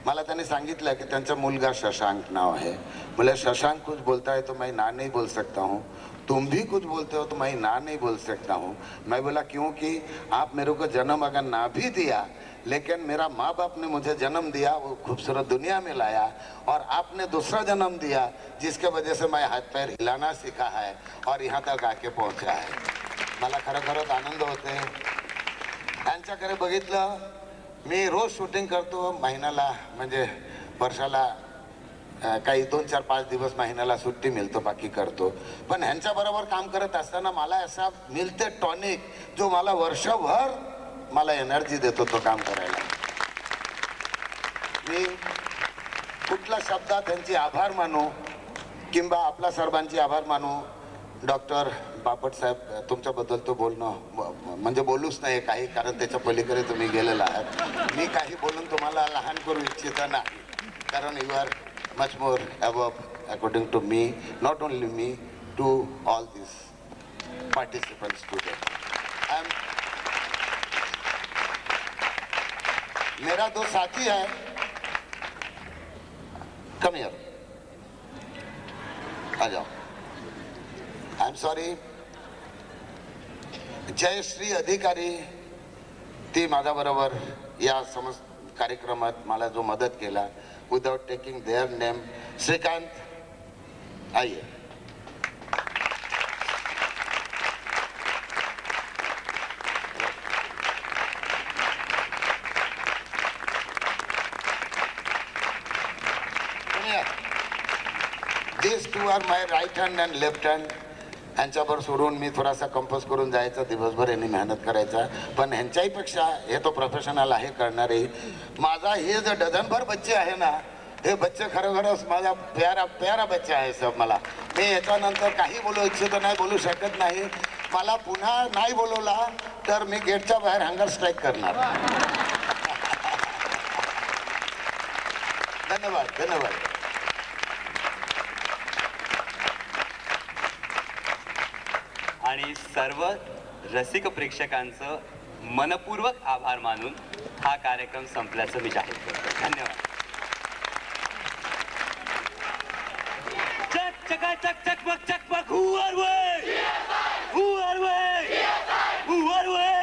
मला त्यांनी सांगितलं की त्यांचा मुलगा शशांक नाव है. बोले शशांक कुछ बोलता है तो मैं ना नहीं बोल सकता हूँ, तुम भी कुछ बोलते हो तो मैं ना नहीं बोल सकता हूँ. मैं बोला क्योंकि आप मेरे को जन्म अगर ना भी दिया लेकिन मेरा माँ बाप ने मुझे जन्म दिया, वो खूबसूरत दुनिया में लाया, और आपने दूसरा जन्म दिया जिसके वजह से मैं हाथ पैर हिलाना सीखा है और यहाँ तक आके पहुँचा है. मला खरोखरच आनंद होते. त्यांच्याकडे बघितलं. मी रोज शूटिंग करतो. महिन्याला म्हणजे वर्षाला काही 2-4-5 दिवस महिन्याला सुट्टी मिळतो, बाकी करतो. पण ह्यांच्याबरोबर काम करत असताना मला असा मिळते टॉनिक जो मला वर्षभर मला एनर्जी देतो तो काम करायला. मी कुठला शब्दात त्यांचे आभार मानू किंवा आपल्या सर्वांचे आभार मानू. डॉक्टर बापट साहेब, तुमच्याबद्दल तो बोलणं म्हणजे बोलूच नाही काही, कारण त्याच्या पलीकडे तुम्ही गेलेला आहात. मी काही बोलून तुम्हाला लहान करू इच्छित नाही, कारण you are much more above according to me, not only me, to all this participants today. मेरा दो साथी है, कम हियर, आ जाओ. I am sorry. जयश्री अधिकारी, ती माझ्याबरोबर या समस्त कार्यक्रमात मला जो मदत केला. Without taking their name, Shrikant, आइए. These two are my right hand and left hand. ह्यांच्यावर सोडून मी थोडासा कंपोज करून जायचा, दिवसभर यांनी मेहनत करायचा. पण ह्यांच्याही पेक्षा हे तो प्रोफेशनल आहे करणारे. माझा हे जे डझनभर बच्चे आहे ना, हे बच्चे खरोखरच माझा प्यारा प्यारा बच्चा आहे सब. मला मी याच्यानंतर काही बोलू इच्छितो नाही, बोलू शकत नाही. मला पुन्हा नाही बोलवला तर मी गेटच्या बाहेर हंगर स्ट्राईक करणार. धन्यवाद धन्यवाद. आणि सर्व रसिक प्रेक्षकांचं मनपूर्वक आभार मानून हा कार्यक्रम संपल्याचं मी जाहीर करतो. धन्यवाद. Hey, Chak Chak buck, who are we? Who are we? Who are we?